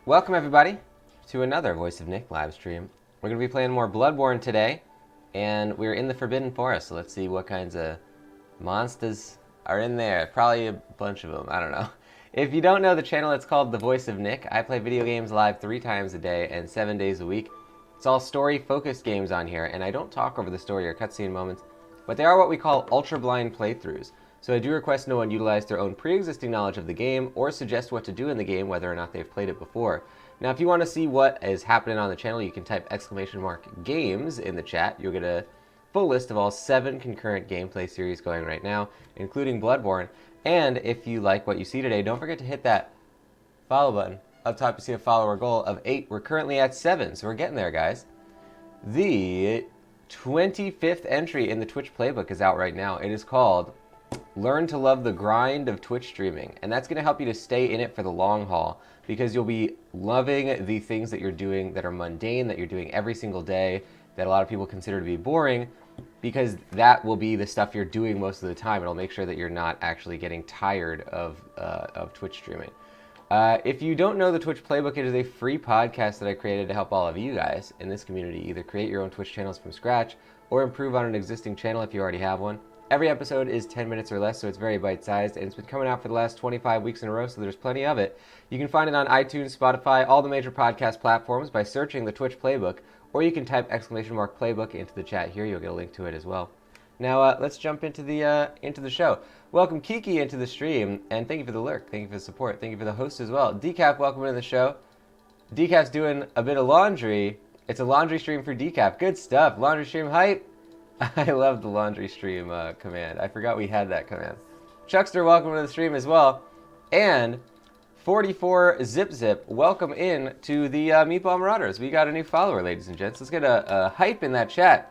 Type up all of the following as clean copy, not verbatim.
Welcome everybody to another Voice of Nick live stream. We're going to be playing more Bloodborne today, and we're in the Forbidden Forest, so let's see what kinds of monsters are in there. Probably a bunch of them, I don't know. If you don't know the channel, it's called The Voice of Nick. I play video games live 3 times a day and 7 days a week. It's all story-focused games on here, and I don't talk over the story or cutscene moments, but they are what we call ultra-blind playthroughs. So I do request no one utilize their own pre-existing knowledge of the game or suggest what to do in the game whether or not they've played it before. Now if you want to see what is happening on the channel, you can type !games in the chat. You'll get a full list of all 7 concurrent gameplay series going right now, including Bloodborne. And if you like what you see today, don't forget to hit that follow button. Up top you see a follower goal of 8. We're currently at 7, so we're getting there, guys. The 25th entry in the Twitch playbook is out right now. It is called Learn to Love the Grind of Twitch Streaming, and that's going to help you to stay in it for the long haul, because you'll be loving the things that you're doing that are mundane, that you're doing every single day, that a lot of people consider to be boring, because that will be the stuff you're doing most of the time. It'll make sure that you're not actually getting tired of Twitch streaming. If you don't know the Twitch playbook, it is a free podcast that I created to help all of you guys in this community either create your own Twitch channels from scratch or improve on an existing channel if you already have one. Every episode is 10 minutes or less, so it's very bite-sized, and it's been coming out for the last 25 weeks in a row, so there's plenty of it. You can find it on iTunes, Spotify, all the major podcast platforms by searching the Twitch playbook, or you can type !playbook into the chat here. You'll get a link to it as well. Now, let's jump into the show. Welcome Kiki into the stream, and thank you for the lurk. Thank you for the support. Thank you for the host as well. Decaf, welcome into the show. Decaf's doing a bit of laundry. It's a laundry stream for Decaf. Good stuff. Laundry stream hype. I love the laundry stream command. I forgot we had that command. Chuckster, welcome to the stream as well. And 44 Zip Zip, welcome in to the Meatball Marauders. We got a new follower, ladies and gents. Let's get a hype in that chat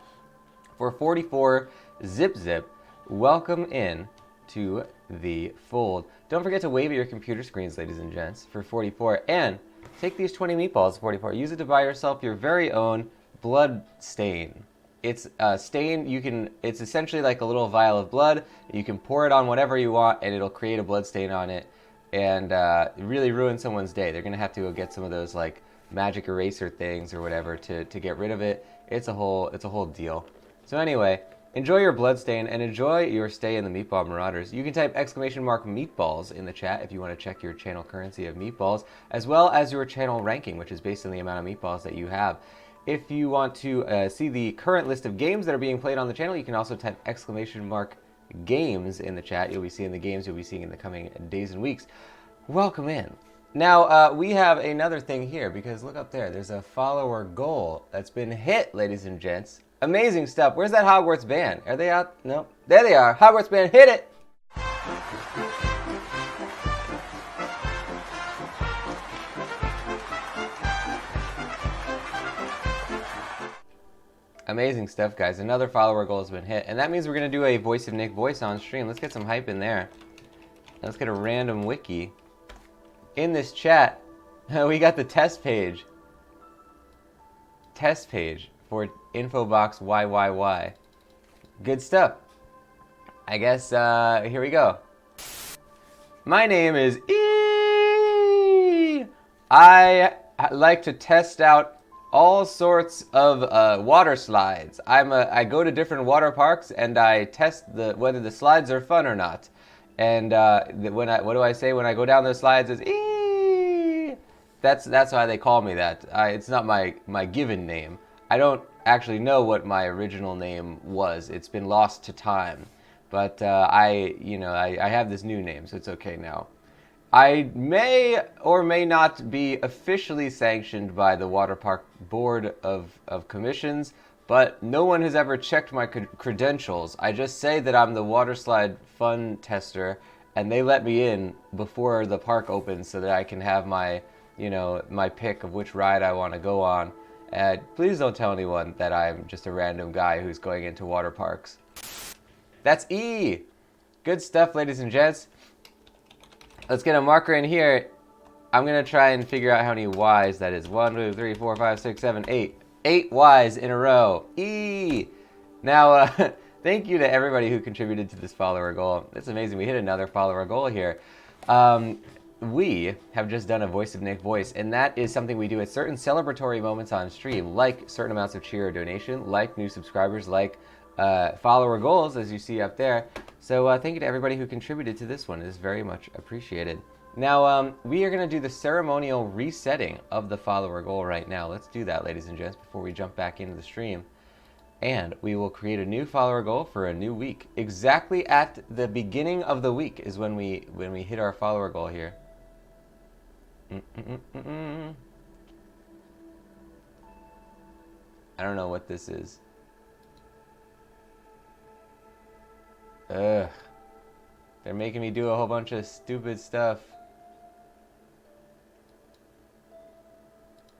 for 44 Zip Zip. Welcome in to the fold. Don't forget to wave at your computer screens, ladies and gents, for 44. And take these 20 meatballs, 44. Use it to buy yourself your very own blood stain. It's a stain. It's essentially like a little vial of blood. You can pour it on whatever you want, and it'll create a blood stain on it, and really ruin someone's day. They're gonna have to go get some of those like magic eraser things or whatever to get rid of it. It's a whole deal. So anyway, enjoy your blood stain and enjoy your stay in the Meatball Marauders. You can type !meatballs in the chat if you want to check your channel currency of meatballs, as well as your channel ranking, which is based on the amount of meatballs that you have. If you want to see the current list of games that are being played on the channel, you can also type !games in the chat. You'll be seeing the games you'll be seeing in the coming days and weeks. Welcome in. Now, we have another thing here, because look up there. There's a follower goal that's been hit, ladies and gents. Amazing stuff. Where's that Hogwarts band? Are they out? No. There they are. Hogwarts band, hit it! Amazing stuff, guys. Another follower goal has been hit. And that means we're going to do a Voice of Nick voice on stream. Let's get some hype in there. Let's get a random wiki. In this chat, we got the test page. Test page for Infobox YYY. Good stuff. I guess, here we go. My name is E. I like to test out all sorts of water slides. I go to different water parks and I test whether the slides are fun or not. And what do I say when I go down those slides is eee. That's why they call me that. It's not my given name. I don't actually know what my original name was. It's been lost to time. But I have this new name, so it's okay now. I may or may not be officially sanctioned by the Water Park Board of Commissions, but no one has ever checked my credentials. I just say that I'm the water slide fun tester, and they let me in before the park opens so that I can have my pick of which ride I want to go on. Please don't tell anyone that I'm just a random guy who's going into water parks. That's E! Good stuff, ladies and gents. Let's get a marker in here. I'm going to try and figure out how many Y's that is. 1, 2, 3, 4, 5, 6, 7, 8. 8 Y's in a row. E! Now, thank you to everybody who contributed to this follower goal. It's amazing. We hit another follower goal here. we have just done a Voice of Nick voice, and that is something we do at certain celebratory moments on stream, like certain amounts of cheer or donation, like new subscribers, like follower goals, as you see up there. So thank you to everybody who contributed to this one. It is very much appreciated. Now, we are going to do the ceremonial resetting of the follower goal right now. Let's do that, ladies and gents, before we jump back into the stream. And we will create a new follower goal for a new week. Exactly at the beginning of the week is when we hit our follower goal here. I don't know what this is. Ugh. They're making me do a whole bunch of stupid stuff.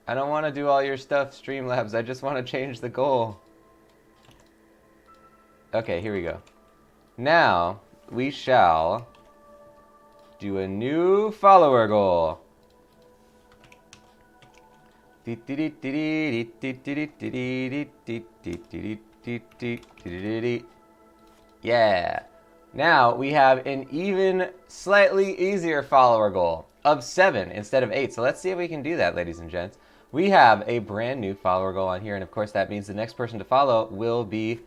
I don't want to do all your stuff, Streamlabs. I just want to change the goal. Okay, here we go. Now, we shall do a new follower goal. Yeah. Now we have an even slightly easier follower goal of 7 instead of 8. So let's see if we can do that, ladies and gents. We have a brand new follower goal on here, and of course that means the next person to follow will be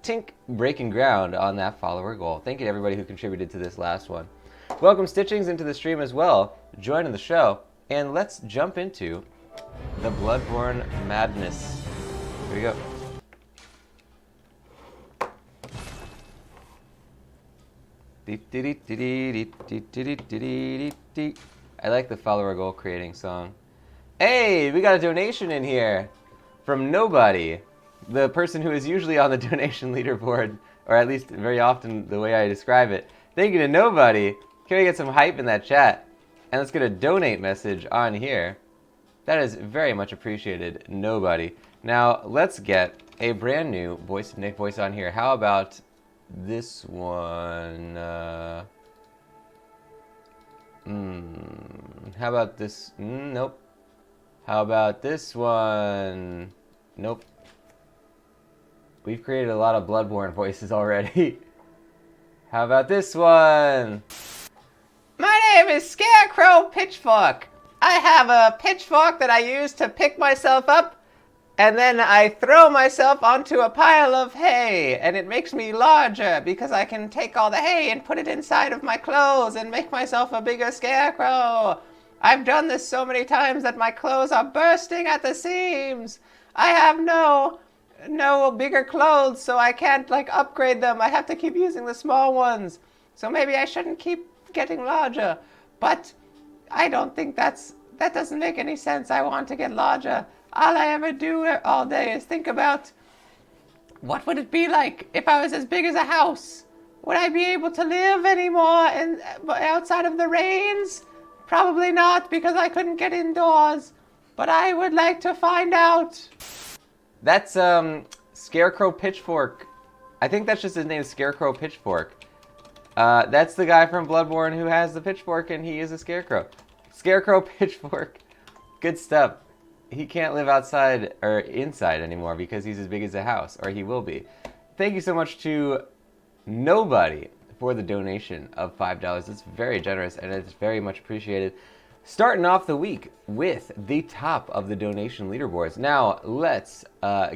Tink breaking ground on that follower goal. Thank you to everybody who contributed to this last one. Welcome Stitchings into the stream as well, joining the show, and let's jump into the Bloodborne madness. Here we go. I like the follower goal creating song. Hey, we got a donation in here from nobody. The person who is usually on the donation leaderboard, or at least very often the way I describe it. Thank you to nobody. Can we get some hype in that chat? And let's get a donate message on here. That is very much appreciated, nobody. Now, let's get a brand new Voice of Nick voice on here. How about this one? How about this? Nope. How about this one? Nope. We've created a lot of Bloodborne voices already. How about this one? My name is Scarecrow Pitchfork. I have a pitchfork that I use to pick myself up, and then I throw myself onto a pile of hay, and it makes me larger because I can take all the hay and put it inside of my clothes and make myself a bigger scarecrow. I've done this so many times that my clothes are bursting at the seams. I have no bigger clothes, so I can't upgrade them. I have to keep using the small ones. So maybe I shouldn't keep getting larger. But I don't think that doesn't make any sense. I want to get larger. All I ever do all day is think about what would it be like if I was as big as a house? Would I be able to live anymore outside of the rains? Probably not, because I couldn't get indoors. But I would like to find out. That's Scarecrow Pitchfork. I think that's just his name, Scarecrow Pitchfork. That's the guy from Bloodborne who has the pitchfork, and he is a scarecrow. Scarecrow Pitchfork. Good stuff. He can't live outside or inside anymore because he's as big as a house, or he will be. Thank you so much to nobody for the donation of $5. It's very generous, and it's very much appreciated. Starting off the week with the top of the donation leaderboards. Now, let's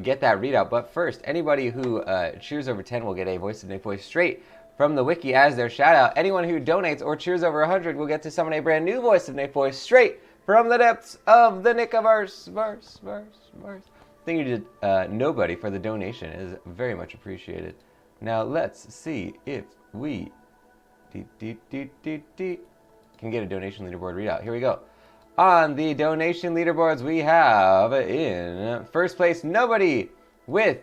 get that readout. But first, anybody who cheers over 10 will get a Voice of Nick voice straight from the wiki as their shout out. Anyone who donates or cheers over 100 will get to summon a brand new Voice of Nick voice straight from the depths of the Nickiverse. Thank you to nobody for the donation. It is very much appreciated. Now, let's see if we can get a donation leaderboard readout. Here we go. On the donation leaderboards, we have in first place nobody with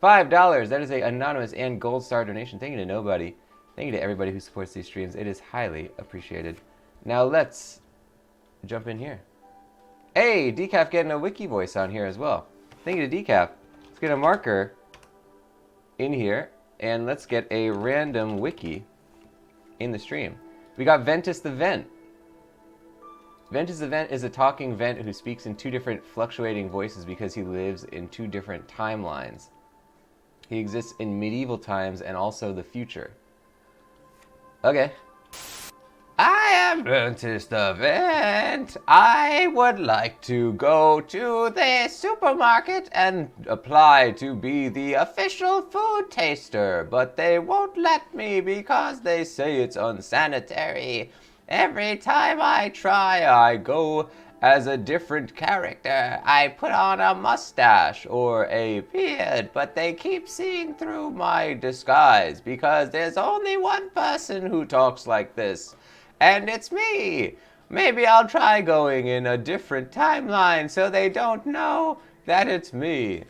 $5. That is a anonymous and gold star donation. Thank you to nobody. Thank you to everybody who supports these streams. It is highly appreciated. Now let's jump in here. Hey, Decaf getting a wiki voice on here as well. Thank you to Decaf. Let's get a marker in here and let's get a random wiki in the stream. We got Ventus the Vent. Ventus the Vent is a talking vent who speaks in 2 different fluctuating voices because he lives in 2 different timelines. He exists in medieval times and also the future. Okay. I Adventist event. I would like to go to the supermarket and apply to be the official food taster, but they won't let me because they say it's unsanitary. Every time I try, I go as a different character. I put on a mustache or a beard, but they keep seeing through my disguise because there's only one person who talks like this, and it's me. Maybe I'll try going in a different timeline so they don't know that it's me.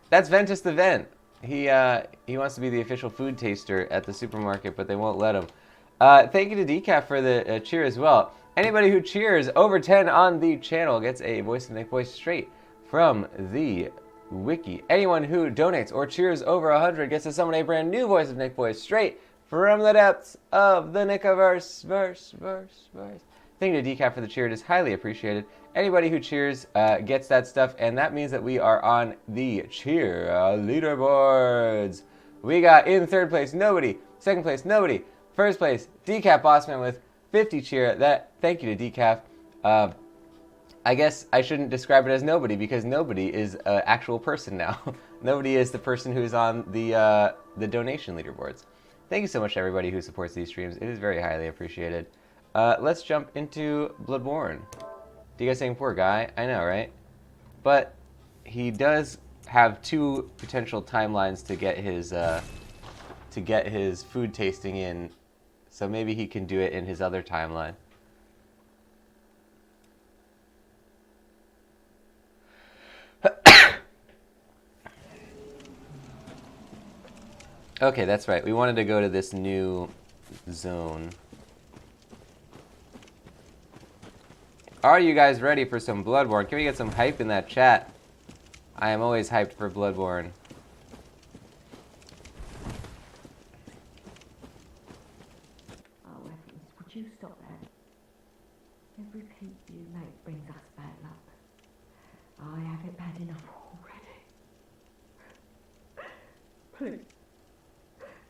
That's Ventus the Vent. He wants to be the official food taster at the supermarket, but they won't let him. Thank you to Decaf for the cheer as well. Anybody who cheers over 10 on the channel gets a Voice of Nick voice straight from the wiki. Anyone who donates or cheers over 100 gets to summon a brand new Voice of Nick voice straight from the depths of the Nickiverse. Thank you to Decaf for the cheer. It is highly appreciated. Anybody who cheers gets that stuff, and that means that we are on the cheer leaderboards. We got in third place, nobody. Second place, nobody. First place, Decaf Bossman with 50 cheer. Thank you to Decaf. I guess I shouldn't describe it as nobody because nobody is an actual person now. Nobody is the person who's on the donation leaderboards. Thank you so much to everybody who supports these streams. It is very highly appreciated. Let's jump into Bloodborne. Do you guys think poor guy? I know, right? But he does have two potential timelines to get his food tasting in. So maybe he can do it in his other timeline. Okay, that's right. We wanted to go to this new zone. Are you guys ready for some Bloodborne? Can we get some hype in that chat? I am always hyped for Bloodborne. Would you stop that? Every peep you make brings us bad luck. I have it bad enough already. Please,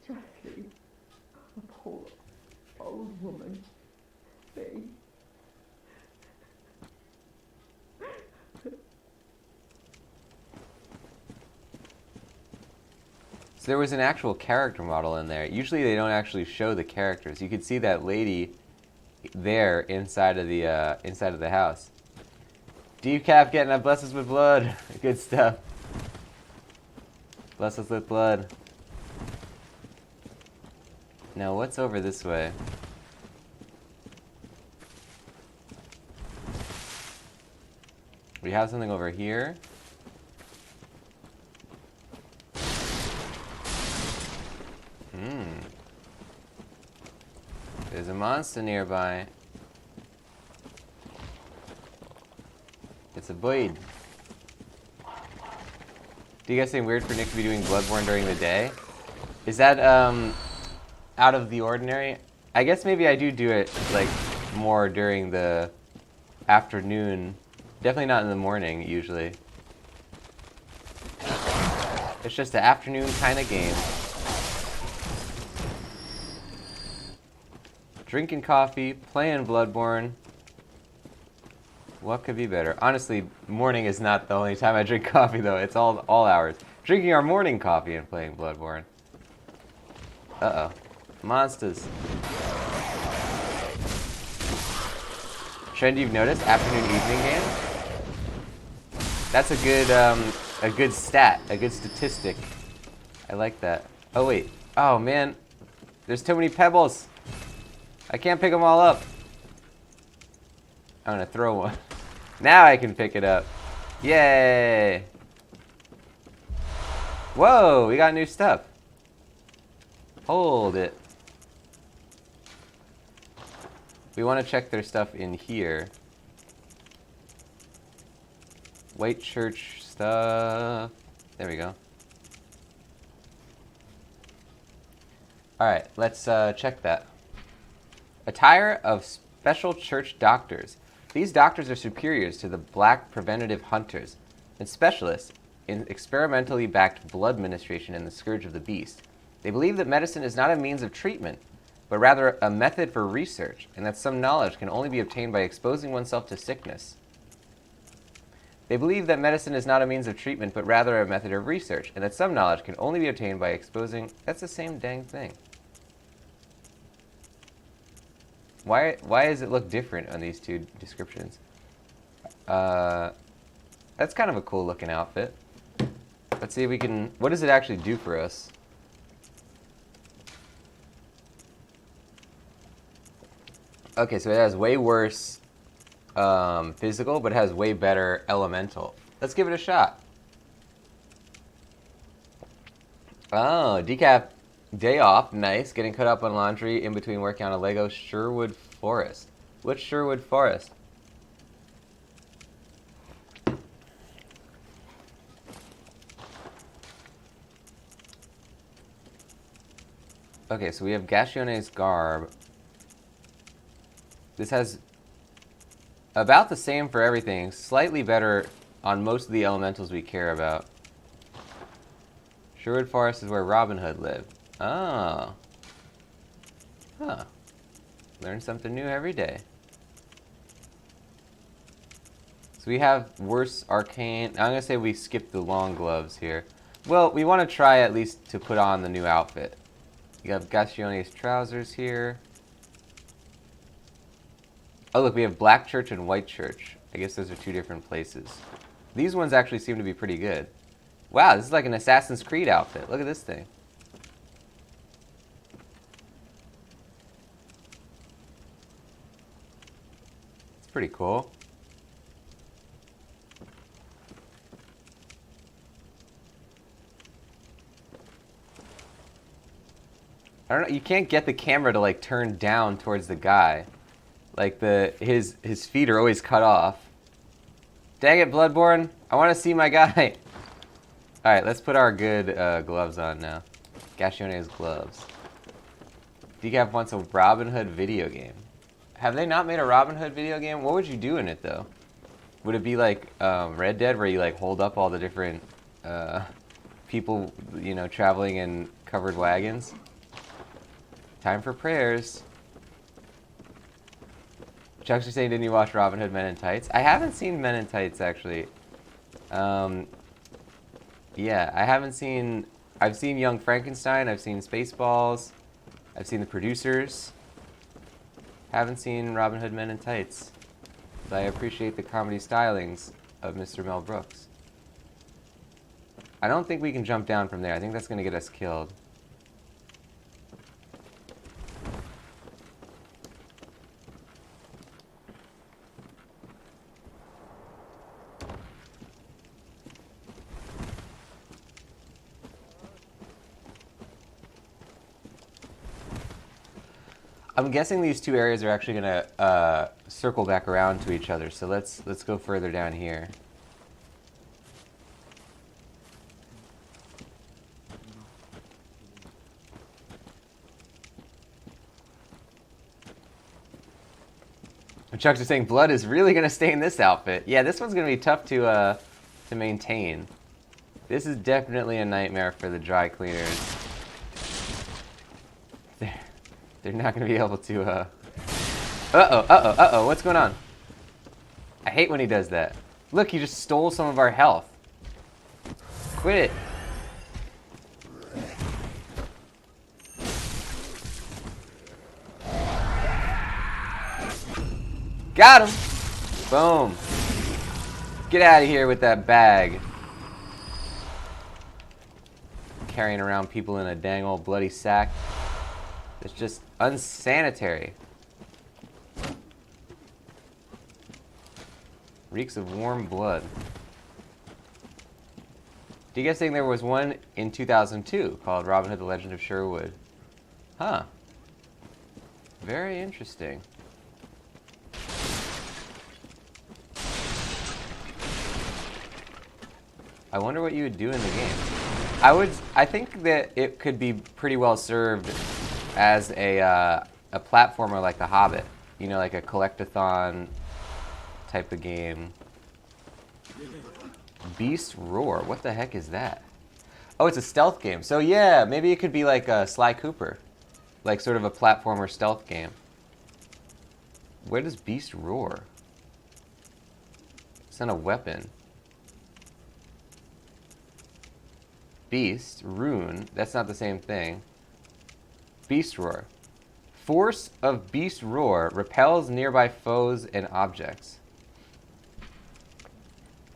just leave a poor old woman be. So there was an actual character model in there. Usually they don't actually show the characters. You could see that lady there inside of the house. Decaf getting up, bless us with blood. Good stuff. Bless us with blood. Now what's over this way? We have something over here. There's a monster nearby. It's a blade. Do you guys think weird for Nick to be doing Bloodborne during the day? Is that out of the ordinary? I guess maybe I do it like more during the afternoon. Definitely not in the morning usually. It's just an afternoon kind of game. Drinking coffee, playing Bloodborne. What could be better? Honestly, morning is not the only time I drink coffee though. It's all hours. Drinking our morning coffee and playing Bloodborne. Uh-oh. Monsters. Trend you've noticed? Afternoon evening game? That's a good stat, a good statistic. I like that. Oh wait. Oh man. There's too many pebbles. I can't pick them all up. I'm gonna throw one. Now I can pick it up. Yay! Whoa, we got new stuff. Hold it. We want to check their stuff in here. White church stuff. There we go. Alright, let's check that. Attire of special church doctors. These doctors are superiors to the black preventative hunters and specialists in experimentally backed blood ministration and the scourge of the beast. They believe that medicine is not a means of treatment, but rather a method for research, and that some knowledge can only be obtained by exposing oneself to sickness. They believe that medicine is not a means of treatment, but rather a method of research, and that some knowledge can only be obtained by exposing... That's the same dang thing. Why does it look different on these two descriptions? That's kind of a cool looking outfit. Let's see if we can... What does it actually do for us? Okay, so it has way worse physical, but it has way better elemental. Let's give it a shot. Oh, decaf day off. Nice. Getting caught up on laundry in between working on a Lego Sherwood Forest. Which Sherwood Forest? Okay, so we have Gastione's garb. This has about the same for everything, slightly better on most of the elementals we care about. Sherwood Forest is where Robin Hood lived. Oh. Huh. Learn something new every day. So we have worse arcane. I'm going to say we skip the long gloves here. Well, we want to try at least to put on the new outfit. You have Gastione's trousers here. Oh, look, we have Black Church and White Church. I guess those are two different places. These ones actually seem to be pretty good. Wow, this is like an Assassin's Creed outfit. Look at this thing. It's pretty cool. I don't know, you can't get the camera to like turn down towards the guy. Like his feet are always cut off. Dang it, Bloodborne! I want to see my guy. All right, let's put our good gloves on now. Gastione's gloves. Decaf wants a Robin Hood video game. Have they not made a Robin Hood video game? What would you do in it though? Would it be like Red Dead, where you like hold up all the different people, you know, traveling in covered wagons? Time for prayers. Chuck's just saying, didn't you watch Robin Hood Men in Tights? I haven't seen Men in Tights, actually. Yeah, I haven't seen... I've seen Young Frankenstein, I've seen Spaceballs, I've seen The Producers. Haven't seen Robin Hood Men in Tights. But I appreciate the comedy stylings of Mr. Mel Brooks. I don't think we can jump down from there. I think that's going to get us killed. I'm guessing these two areas are actually going to circle back around to each other, so let's go further down here. Chuck's just saying blood is really going to stay in this outfit. Yeah, this one's going to be tough to maintain. This is definitely a nightmare for the dry cleaners. They're not going to be able to, Uh-oh, what's going on? I hate when he does that. Look, he just stole some of our health. Quit it. Got him! Boom. Get out of here with that bag. Carrying around people in a dang old bloody sack. It's just unsanitary. Reeks of warm blood. Do you guys think there was one in 2002 called Robin Hood: The Legend of Sherwood? Huh. Very interesting. I wonder what you would do in the game. I think that it could be pretty well served as a platformer like The Hobbit. You know, like a collect-a-thon type of game. Beast Roar. What the heck is that? Oh, it's a stealth game. So yeah, maybe it could be like Sly Cooper. like sort of a platformer stealth game. Where does Beast roar? It's not a weapon. Beast, rune, that's not the same thing. Beast roar. Force of beast roar repels nearby foes and objects.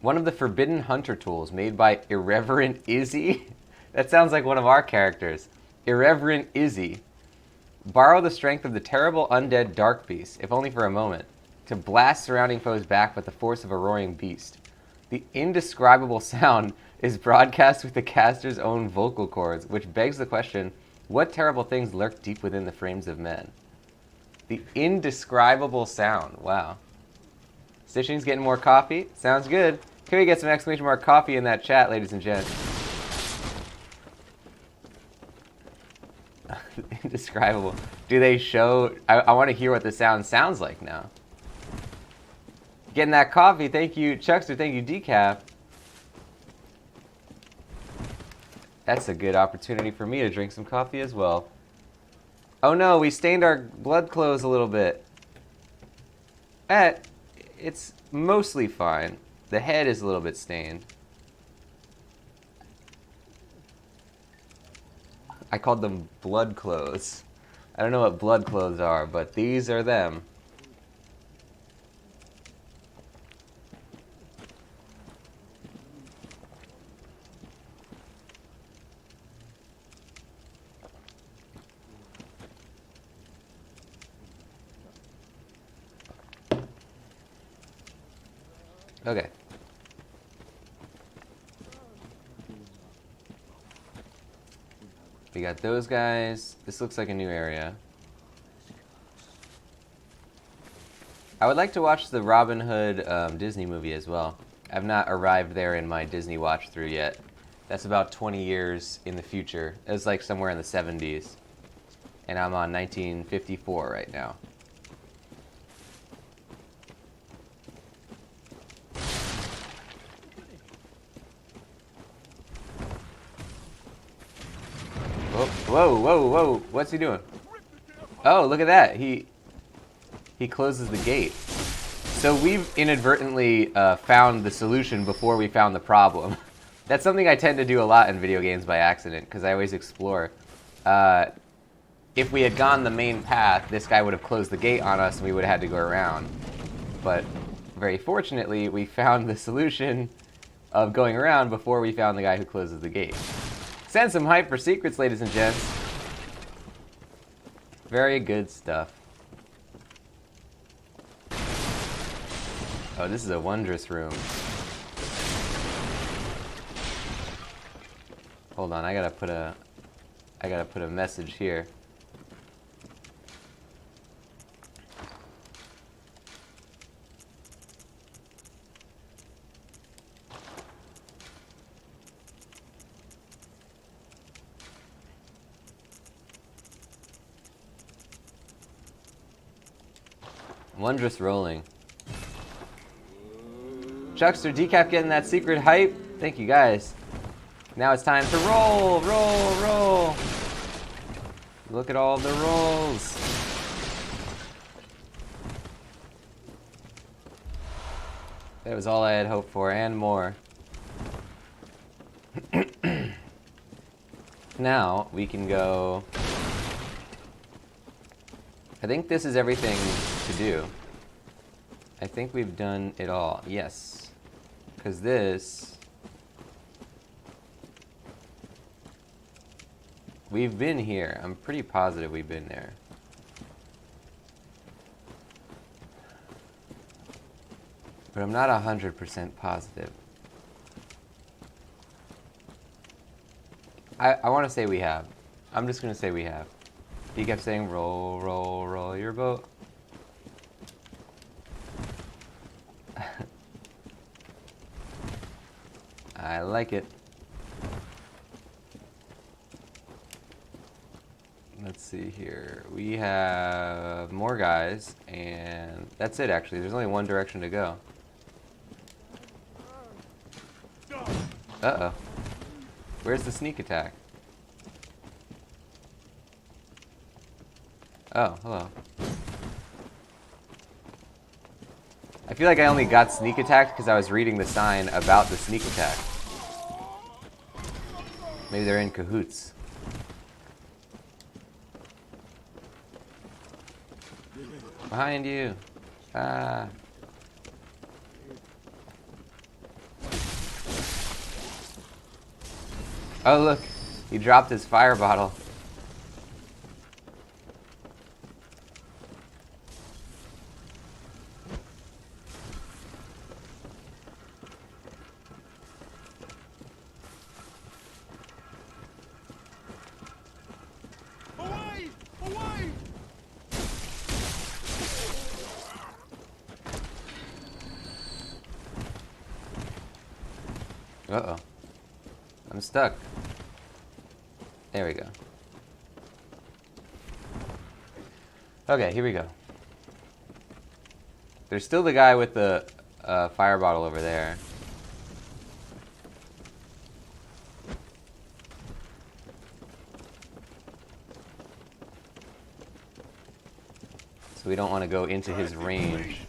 One of the forbidden hunter tools made by Irreverent Izzy. That sounds like one of our characters. Irreverent Izzy. Borrow the strength of the terrible undead dark beast, if only for a moment, to blast surrounding foes back with the force of a roaring beast. The indescribable sound is broadcast with the caster's own vocal cords, which begs the question, what terrible things lurk deep within the frames of men? The indescribable sound. Wow. Stitching's getting more coffee. Sounds good. Can we get some exclamation mark coffee in that chat, ladies and gents? Indescribable. Do they show... I want to hear what the sound sounds like now. Getting that coffee. Thank you, Chuckster. Thank you, Decaf. That's a good opportunity for me to drink some coffee as well. Oh no, we stained our blood clothes a little bit. It's mostly fine. The head is a little bit stained. I called them blood clothes. I don't know what blood clothes are, but these are them. Okay. We got those guys. This looks like a new area. I would like to watch the Robin Hood Disney movie as well. I've not arrived there in my Disney watch through yet. That's about 20 years in the future. It was like somewhere in the 70s. And I'm on 1954 right now. Whoa, whoa, whoa. What's he doing? Oh, look at that. He closes the gate. So we've inadvertently found the solution before we found the problem. That's something I tend to do a lot in video games by accident, because I always explore. If we had gone the main path, this guy would have closed the gate on us and we would have had to go around. But very fortunately, we found the solution of going around before we found the guy who closes the gate. Send some hype for secrets, ladies and gents. Very good stuff. Oh, this is a wondrous room. Hold on, I gotta put a message here. Wondrous rolling. Chuckster, Decaf getting that secret hype. Thank you guys. Now it's time to roll, roll, roll. Look at all the rolls. That was all I had hoped for and more. Now we can go. I think this is everything to do. I think we've done it all. Yes. Because this... We've been here. I'm pretty positive we've been there. But I'm not 100% positive. I want to say we have. I'm just going to say we have. He kept saying, roll, roll, roll your boat. I like it. Let's see here. We have more guys, and that's it actually. There's only one direction to go. Uh-oh. Where's the sneak attack? Oh, hello. I feel like I only got sneak attacked because I was reading the sign about the sneak attack. Maybe they're in cahoots. Behind you. Ah. Oh, look. He dropped his fire bottle. Away! Away! Uh-oh. I'm stuck. There we go. Okay, here we go. There's still the guy with the fire bottle over there. So we don't want to go into his range.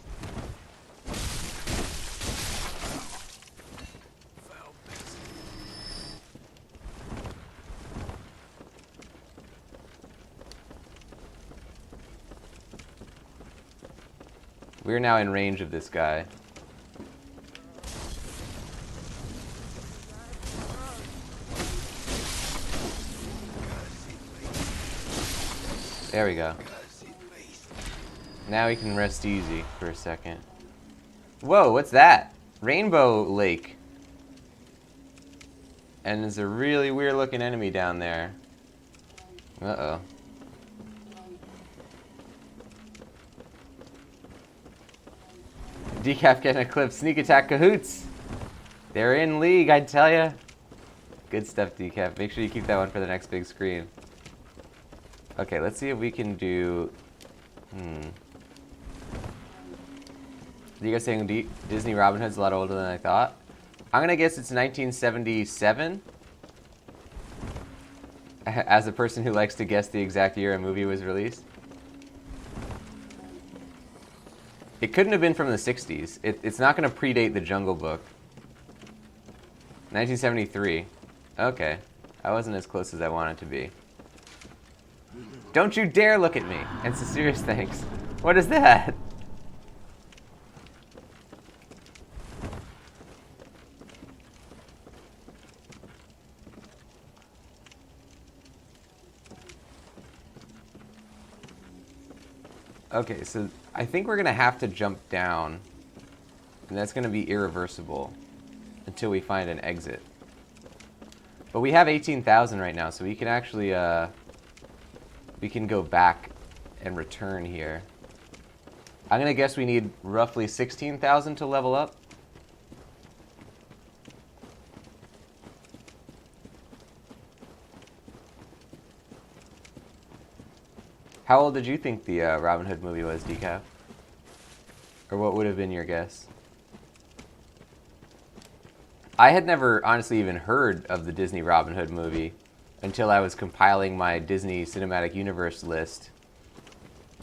We're now in range of this guy. There we go. Now we can rest easy for a second. Whoa, what's that? Rainbow Lake. And there's a really weird looking enemy down there. Uh-oh. Decaf getting a clip. Sneak attack cahoots. They're in league, I tell ya. Good stuff, Decaf. Make sure you keep that one for the next big screen. Okay, let's see if we can do... You guys saying Disney Robin Hood's a lot older than I thought? I'm gonna guess it's 1977. As a person who likes to guess the exact year a movie was released. It couldn't have been from the 60s. It's not gonna predate The Jungle Book. 1973. Okay. I wasn't as close as I wanted to be. Don't you dare look at me! And it's a serious thanks. What is that? Okay, so I think we're gonna have to jump down, and that's gonna be irreversible until we find an exit. But we have 18,000 right now, so we can actually we can go back and return here. I'm gonna guess we need roughly 16,000 to level up. How old did you think the Robin Hood movie was, Decaf? Or what would have been your guess? I had never honestly even heard of the Disney Robin Hood movie until I was compiling my Disney Cinematic Universe list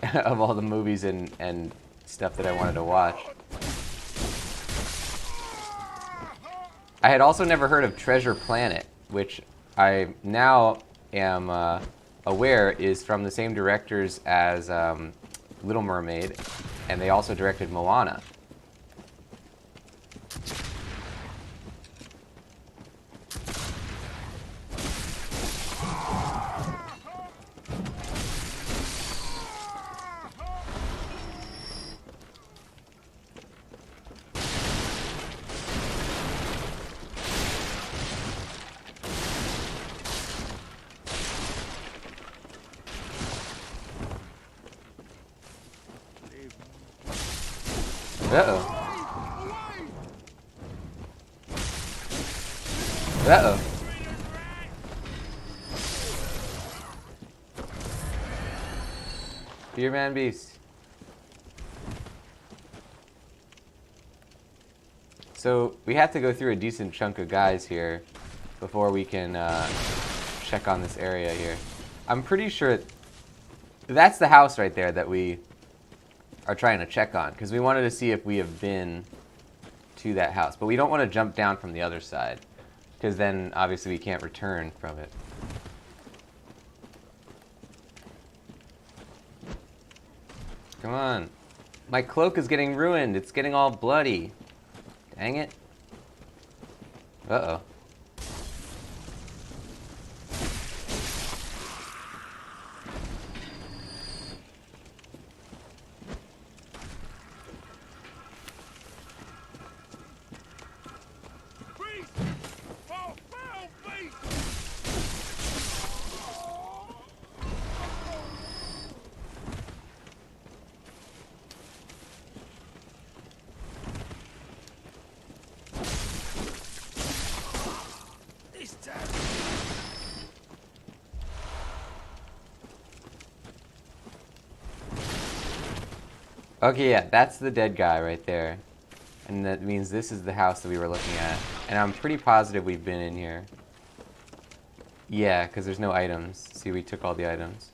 of all the movies and stuff that I wanted to watch. I had also never heard of Treasure Planet, which I now am aware is from the same directors as Little Mermaid, and they also directed Moana. Uh-oh. Uh-oh. Beer Man Beast. So we have to go through a decent chunk of guys here before we can check on this area here. I'm pretty sure That's the house right there that we are trying to check on, because we wanted to see if we have been to that house. But we don't want to jump down from the other side, because then obviously we can't return from it. Come on. My cloak is getting ruined. It's getting all bloody. Dang it. Uh-oh. Okay, yeah, that's the dead guy right there. And that means this is the house that we were looking at. And I'm pretty positive we've been in here. Yeah, because there's no items. See, we took all the items.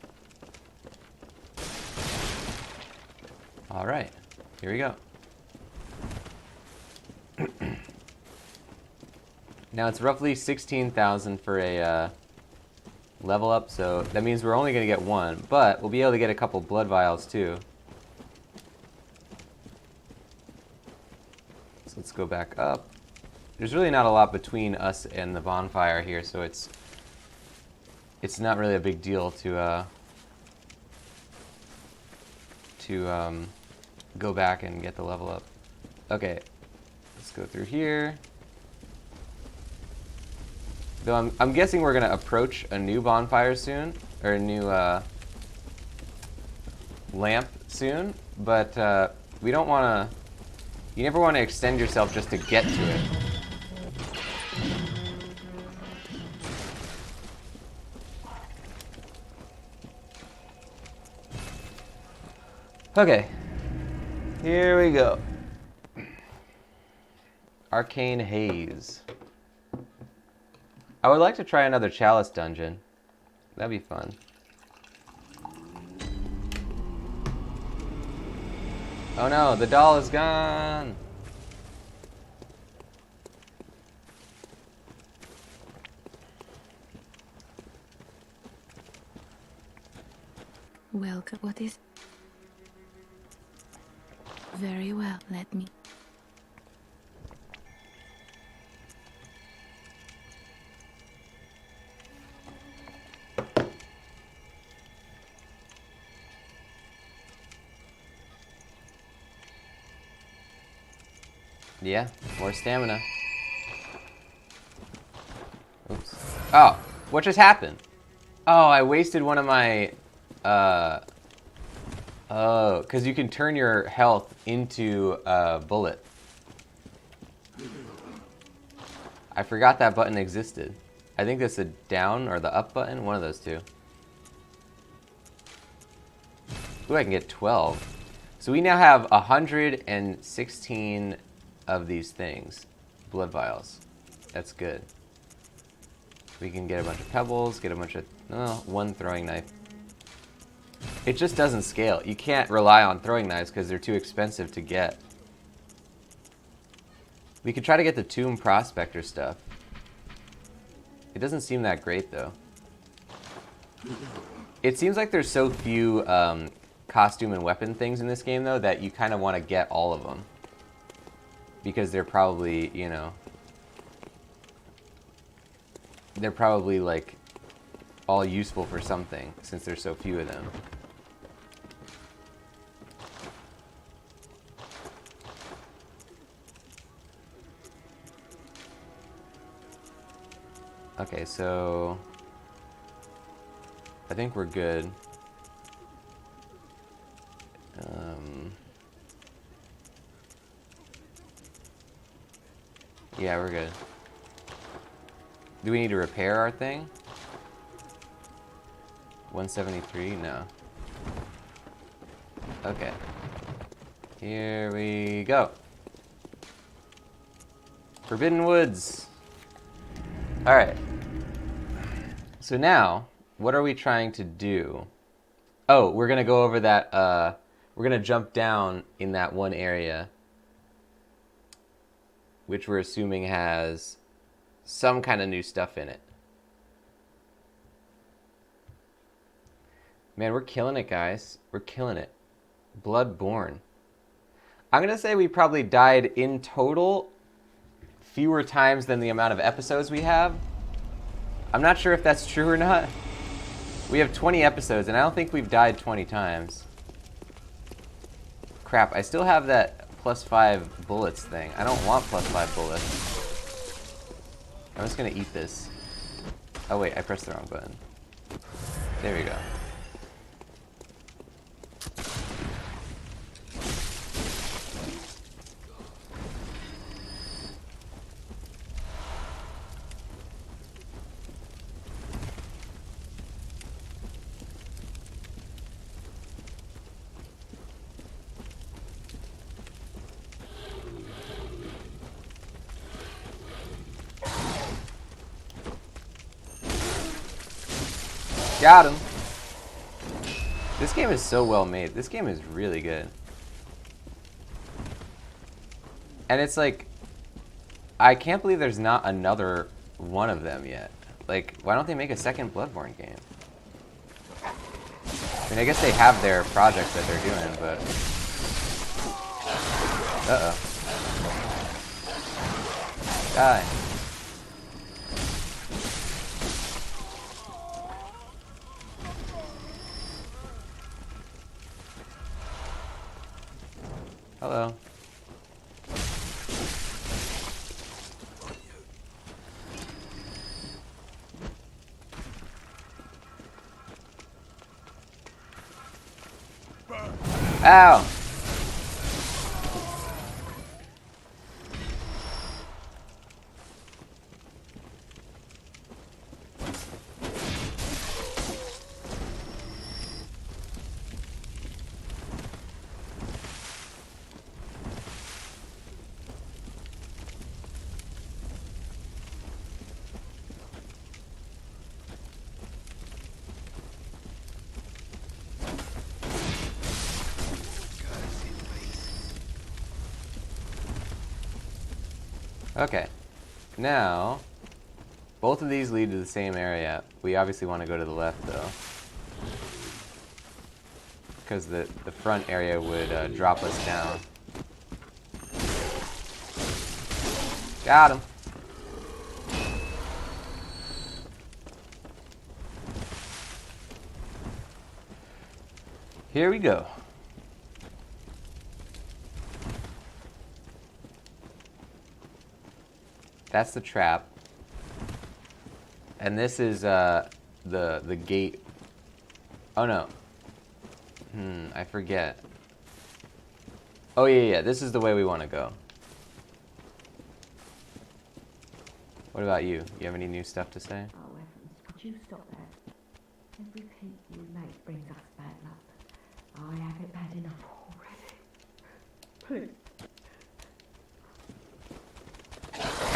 Alright, here we go. Now it's roughly 16,000 for a level up, so that means we're only going to get one. But we'll be able to get a couple blood vials too. So let's go back up. There's really not a lot between us and the bonfire here, so it's not really a big deal to go back and get the level up. Okay, let's go through here. Though I'm guessing we're gonna approach a new bonfire soon, or a new lamp soon, but we don't want to. You never want to extend yourself just to get to it. Okay, here we go. Arcane Haze. I would like to try another Chalice dungeon. That'd be fun. Oh no, the doll is gone! Welcome. What is? Very well, let me. Yeah, more stamina. Oops. Oh, what just happened? Oh, I wasted one of my, oh, because you can turn your health into a bullet. I forgot that button existed. I think that's the down or the up button, one of those two. Ooh, I can get 12. So we now have 116 of these things. Blood vials. That's good. We can get a bunch of pebbles, get a bunch of... Oh, one throwing knife. It just doesn't scale. You can't rely on throwing knives because they're too expensive to get. We could try to get the Tomb Prospector stuff. It doesn't seem that great, though. It seems like there's so few costume and weapon things in this game, though, that you kind of want to get all of them. Because they're probably, you know... They're probably, like, all useful for something, since there's so few of them. Okay, so... I think we're good. Yeah, we're good. Do we need to repair our thing? 173? No. Okay. Here we go. Forbidden Woods. Alright. So now, what are we trying to do? Oh, we're gonna go over that. We're gonna jump down in that one area, which we're assuming has some kind of new stuff in it. Man, we're killing it, guys. We're killing it. Bloodborne. I'm gonna say we probably died in total fewer times than the amount of episodes we have. I'm not sure if that's true or not. We have 20 episodes, and I don't think we've died 20 times. Crap, I still have that +5 bullets thing. I don't want +5 bullets. I'm just gonna eat this. Oh wait, I pressed the wrong button. There we go. Got him. This game is so well made. This game is really good. And it's like, I can't believe there's not another one of them yet. Like, why don't they make a second Bloodborne game? I mean, I guess they have their projects that they're doing, but... Uh-oh. Die. Hello. Ow! Okay, now, both of these lead to the same area. We obviously want to go to the left, though, because the front area would drop us down. Got him. Here we go. That's the trap. And this is the gate. Oh no. I forget. Oh yeah, this is the way we want to go. What about you? You have any new stuff to say? Oh, Evans, could you stop that? Every peep you make brings us bad luck. I have it bad enough already. Please.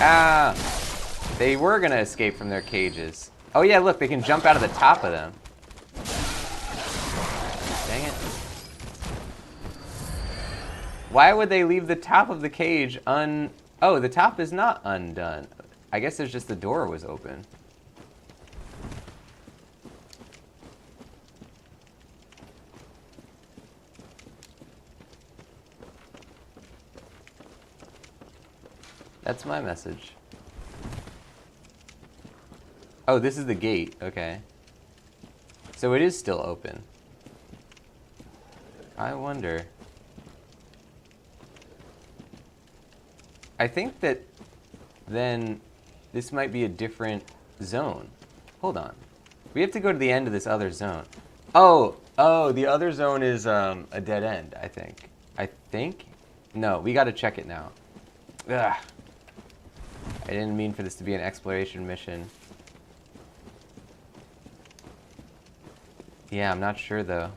Ah! They were gonna escape from their cages. Oh yeah, look, they can jump out of the top of them. Dang it. Why would they leave the top of the cage Oh, the top is not undone. I guess there's just the door was open. That's my message. Oh, this is the gate. Okay. So it is still open. I wonder. I think that then this might be a different zone. Hold on. We have to go to the end of this other zone. Oh, the other zone is a dead end, I think. I think? No, we gotta check it now. Ugh. I didn't mean for this to be an exploration mission. Yeah, I'm not sure though.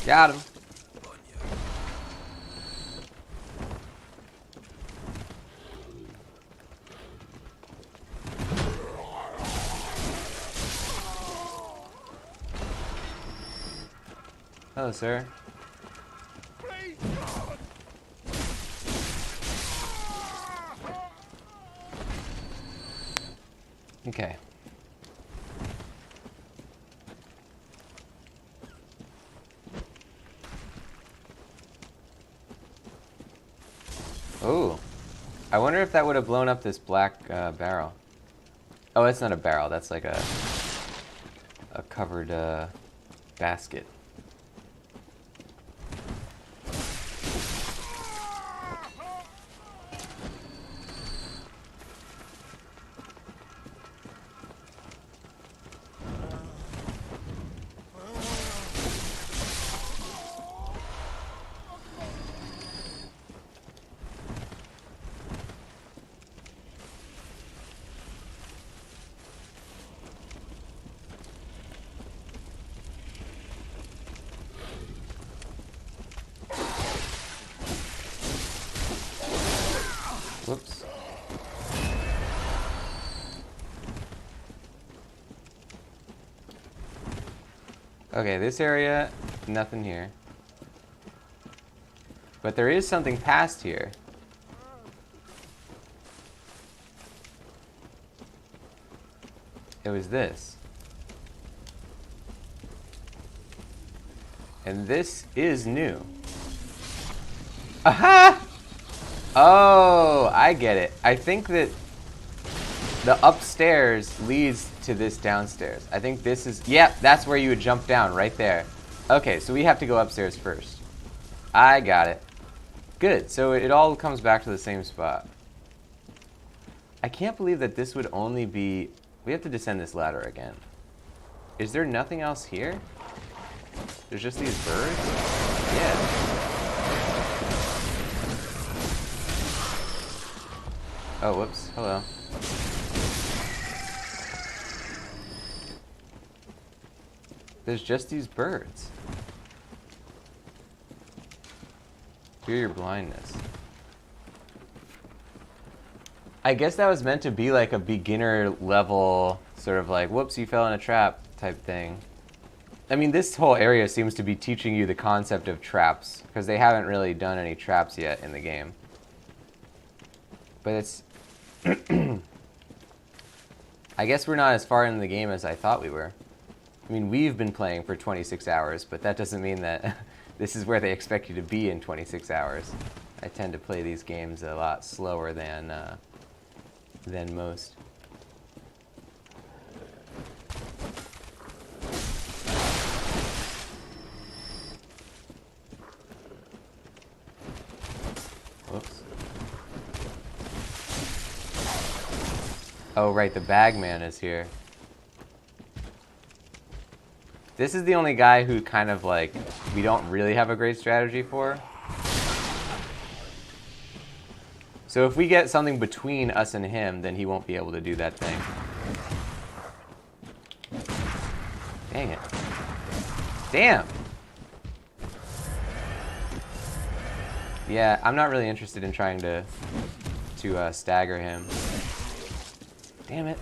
Got him. Hello, sir. Okay. Ooh. I wonder if that would have blown up this black barrel. Oh, it's not a barrel. That's like a covered basket. Whoops. Okay, this area, nothing here. But there is something past here. It was this. And this is new. Aha! Oh, I get it. I think that the upstairs leads to this downstairs. I think this is... Yep, that's where you would jump down, right there. Okay, so we have to go upstairs first. I got it. Good, so it all comes back to the same spot. I can't believe that this would only be... We have to descend this ladder again. Is there nothing else here? There's just these birds? Yeah. Oh, whoops. Hello. There's just these birds. Fear your blindness. I guess that was meant to be like a beginner level, sort of like, whoops, you fell in a trap type thing. I mean, this whole area seems to be teaching you the concept of traps, because they haven't really done any traps yet in the game. But it's... I guess we're not as far in the game as I thought we were. I mean, we've been playing for 26 hours, but that doesn't mean that this is where they expect you to be in 26 hours. I tend to play these games a lot slower than most. Whoops. Oh, right, the bagman is here. This is the only guy who kind of like, we don't really have a great strategy for. So if we get something between us and him, then he won't be able to do that thing. Dang it. Damn! Yeah, I'm not really interested in trying to stagger him. Damn it.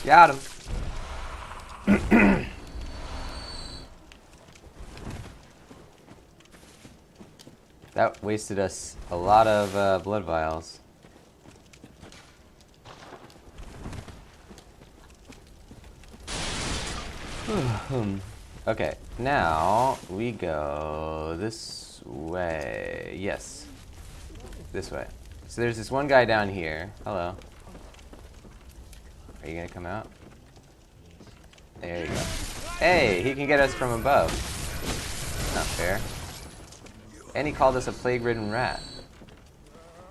Got him. That wasted us a lot of blood vials. Okay, now we go this way. Yes, this way. So there's this one guy down here. Hello. Are you gonna come out? There you go. Hey, he can get us from above. Not fair. And he called us a plague-ridden rat.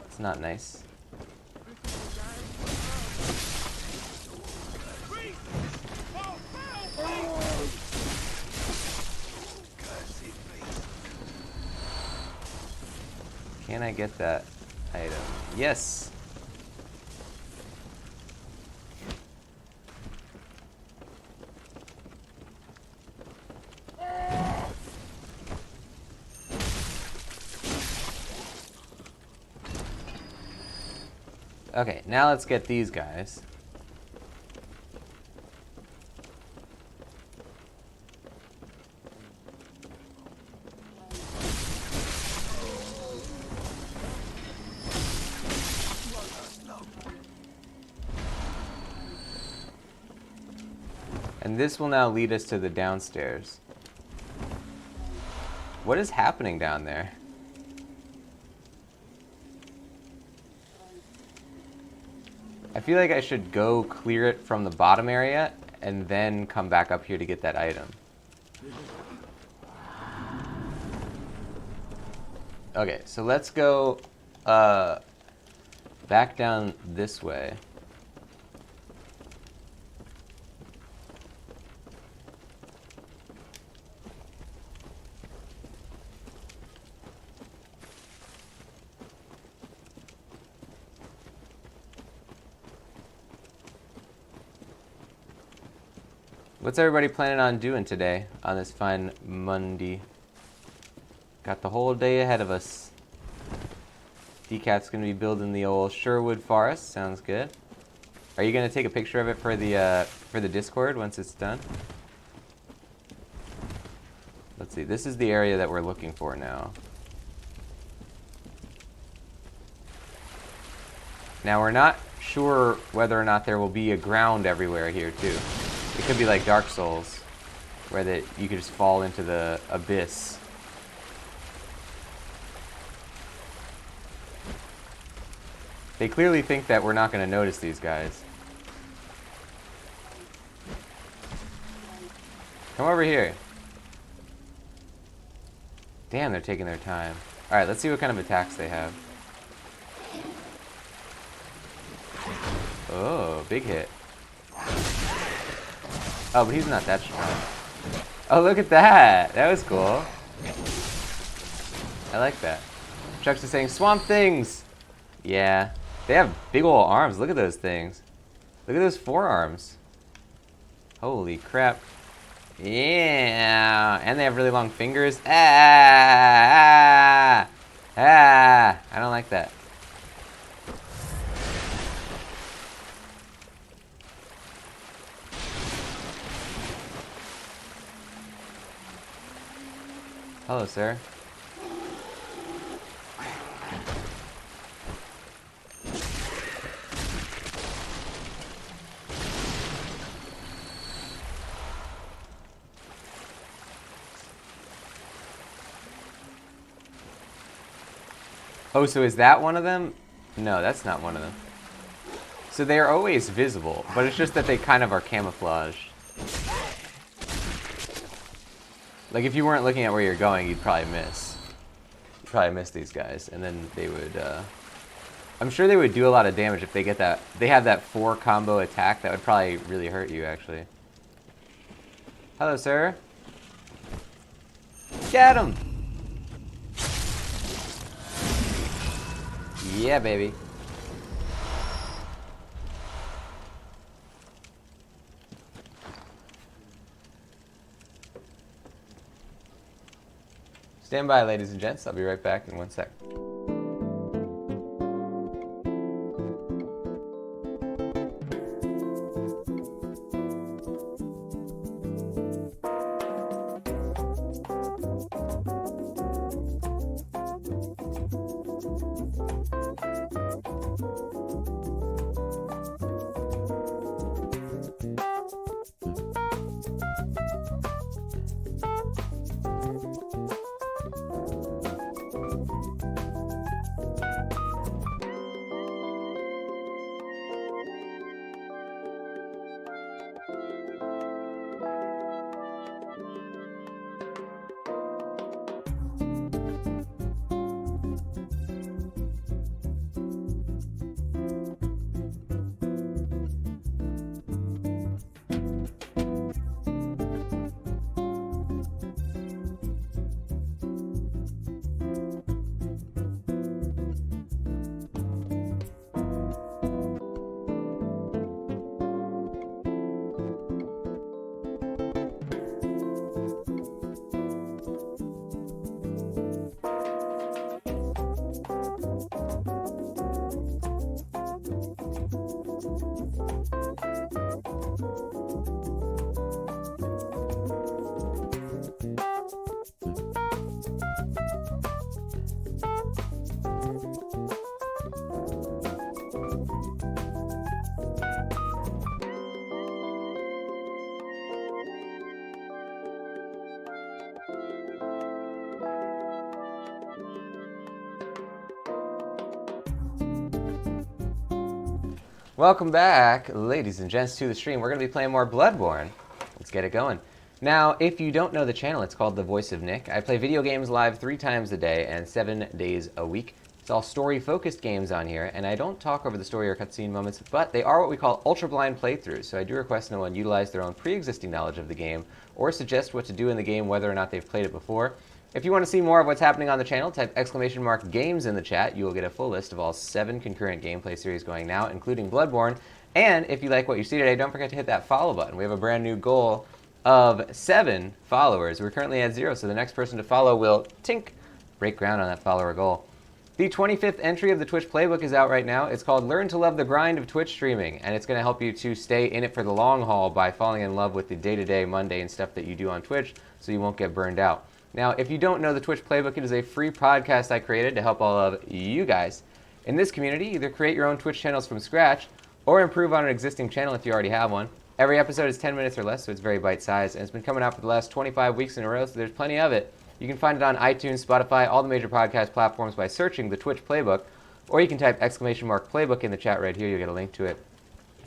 It's not nice. Can I get that item? Yes! Okay, now let's get these guys. And this will now lead us to the downstairs. What is happening down there? I feel like I should go clear it from the bottom area and then come back up here to get that item. Okay, so let's go back down this way. What's everybody planning on doing today on this fine Monday? Got the whole day ahead of us. Decat's gonna be building the old Sherwood Forest. Sounds good. Are you gonna take a picture of it for the Discord once it's done? Let's see. This is the area that we're looking for now. Now we're not sure whether or not there will be a ground everywhere here too. It could be like Dark Souls, where you could just fall into the abyss. They clearly think that we're not going to notice these guys. Come over here. Damn, they're taking their time. Alright, let's see what kind of attacks they have. Oh, big hit. Oh, but he's not that strong. Oh, look at that! That was cool. I like that. Chucks is saying, swamp things! Yeah. They have big ol' arms. Look at those things. Look at those forearms. Holy crap. Yeah! And they have really long fingers. I don't like that. Hello, sir. Oh, so is that one of them? No, that's not one of them. So they are always visible, but it's just that they kind of are camouflaged. Like, if you weren't looking at where you're going, you'd probably miss. You'd probably miss these guys, and then they would, I'm sure they would do a lot of damage if they get that. They have that 4 combo attack. That would probably really hurt you, actually. Hello, sir. Get him! Yeah, baby. Stand by, ladies and gents. I'll be right back in 1 sec. Welcome back, ladies and gents, to the stream. We're going to be playing more Bloodborne. Let's get it going. Now, if you don't know the channel, it's called The Voice of Nick. I play video games live 3 times a day and 7 days a week. It's all story-focused games on here, and I don't talk over the story or cutscene moments, but they are what we call ultra-blind playthroughs, so I do request no one utilize their own pre-existing knowledge of the game or suggest what to do in the game whether or not they've played it before. If you want to see more of what's happening on the channel, type !games in the chat. You will get a full list of all 7 concurrent gameplay series going now, including Bloodborne. And if you like what you see today, don't forget to hit that follow button. We have a brand new goal of 7 followers. We're currently at 0, so the next person to follow will, tink, break ground on that follower goal. The 25th entry of the Twitch playbook is out right now. It's called Learn to Love the Grind of Twitch Streaming, and it's going to help you to stay in it for the long haul by falling in love with the day-to-day, mundane stuff that you do on Twitch so you won't get burned out. Now, if you don't know the Twitch playbook, it is a free podcast I created to help all of you guys in this community either create your own Twitch channels from scratch or improve on an existing channel if you already have one. Every episode is 10 minutes or less, so it's very bite-sized, and it's been coming out for the last 25 weeks in a row, so there's plenty of it. You can find it on iTunes, Spotify, all the major podcast platforms by searching the Twitch playbook, or you can type !playbook in the chat right here. You'll get a link to it.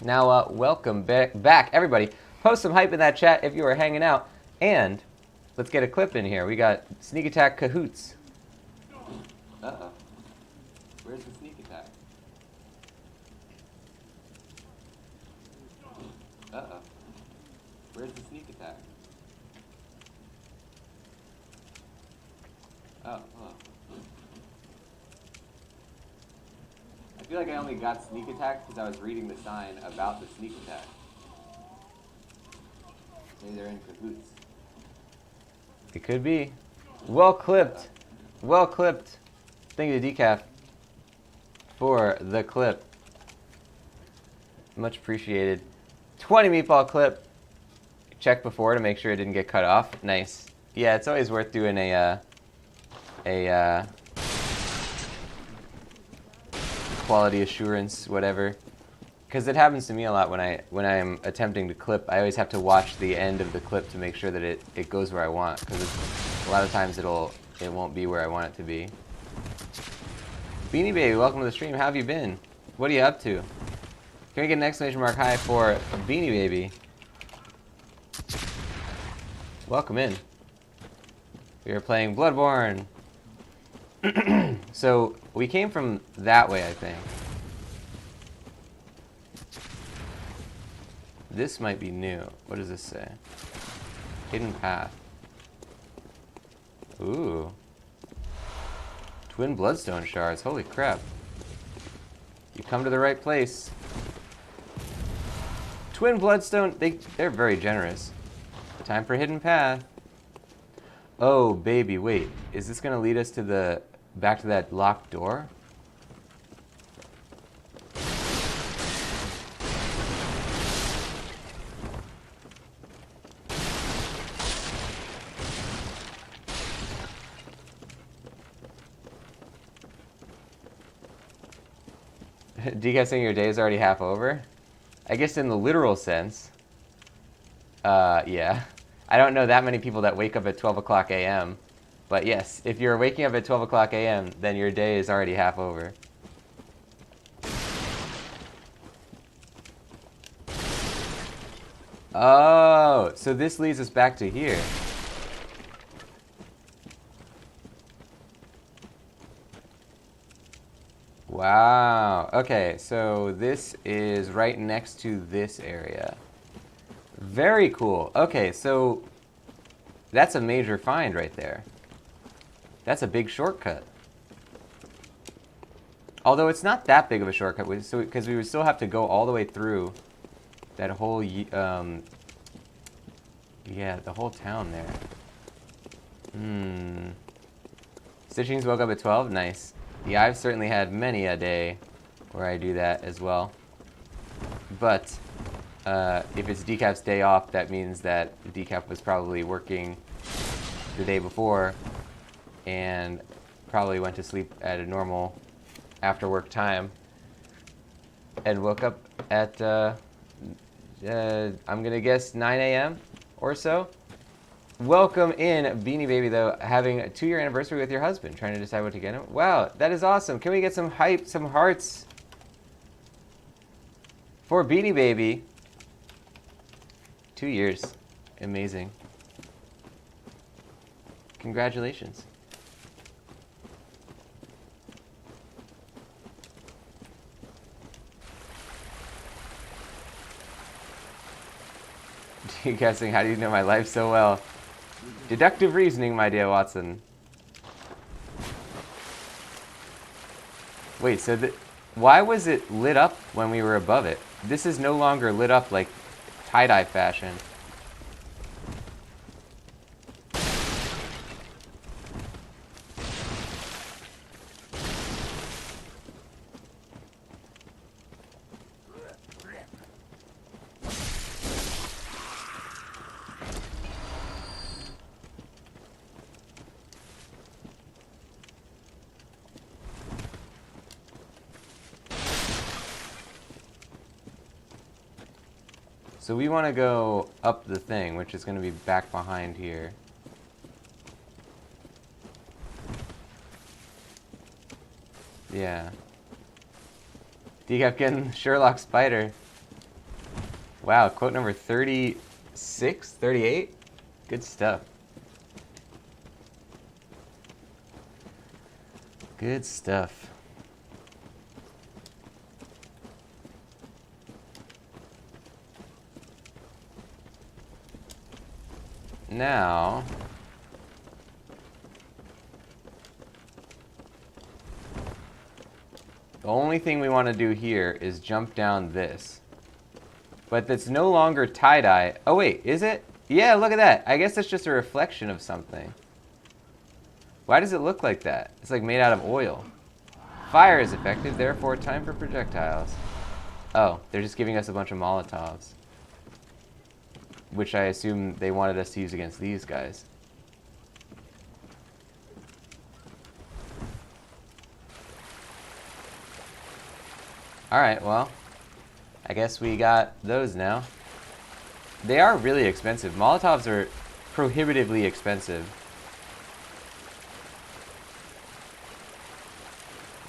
Now, welcome back, everybody. Post some hype in that chat if you are hanging out, and let's get a clip in here. We got sneak attack cahoots. Uh-oh. Where's the sneak attack? Uh-oh. Where's the sneak attack? Oh, hello. I feel like I only got sneak attack because I was reading the sign about the sneak attack. Maybe they're in cahoots. It could be. Well clipped. Well clipped. Thank you to Decaf for the clip. Much appreciated. 20 meatball clip. Check before to make sure it didn't get cut off. Nice. Yeah, it's always worth doing a quality assurance, whatever. Because it happens to me a lot when I'm attempting to clip. I always have to watch the end of the clip to make sure that it goes where I want. Because a lot of times it won't be where I want it to be. Beanie Baby, welcome to the stream. How have you been? What are you up to? Can we get an exclamation mark high for Beanie Baby? Welcome in. We are playing Bloodborne. So we came from that way, I think. This might be new. What does this say? Hidden path. Ooh. Twin bloodstone shards. Holy crap. You come to the right place. Twin bloodstone, they're very generous. Time for hidden path. Oh, baby, wait. Is this going to lead us to back to that locked door? Do you guys think your day is already half over? I guess in the literal sense. Yeah. I don't know that many people that wake up at 12 o'clock a.m. But yes, if you're waking up at 12 o'clock a.m., then your day is already half over. Oh, so this leads us back to here. Wow. Okay, so this is right next to this area. Very cool. Okay, so that's a major find right there. That's a big shortcut. Although it's not that big of a shortcut, because we would still have to go all the way through that whole, yeah, the whole town there. Stitchings woke up at 12? Nice. Yeah, I've certainly had many a day where I do that as well. But if it's Decap's day off, that means that Decap was probably working the day before and probably went to sleep at a normal after-work time and woke up at, I'm going to guess 9 a.m. or so. Welcome in, Beanie Baby, though, having a 2-year anniversary with your husband, trying to decide what to get him. Wow, that is awesome. Can we get some hype, some hearts for Beanie Baby? 2 years. Amazing. Congratulations. You guessing, how do you know my life so well? Deductive reasoning, my dear Watson. Wait, so why was it lit up when we were above it? This is no longer lit up like tie-dye fashion. So we want to go up the thing, which is going to be back behind here. Yeah. D kept getting Sherlock Spider. Wow, quote number 36, 38? Good stuff. Good stuff. Now, the only thing we want to do here is jump down this. But that's no longer tie-dye. Oh wait, is it? Yeah, look at that. I guess that's just a reflection of something. Why does it look like that? It's like made out of oil. Fire is effective, therefore time for projectiles. Oh, they're just giving us a bunch of Molotovs. Which I assume they wanted us to use against these guys. Alright, well, I guess we got those now. They are really expensive. Molotovs are prohibitively expensive.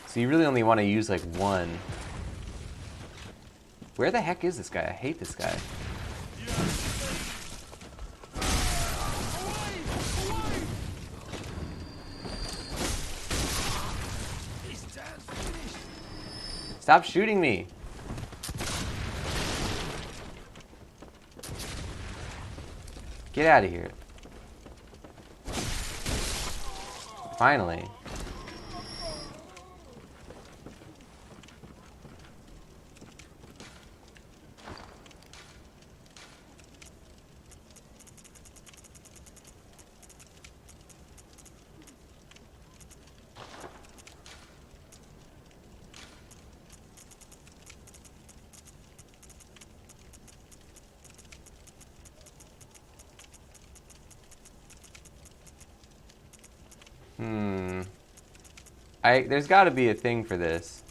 So you really only want to use like one. Where the heck is this guy? I hate this guy. Stop shooting me! Get out of here. Finally. There's got to be a thing for this.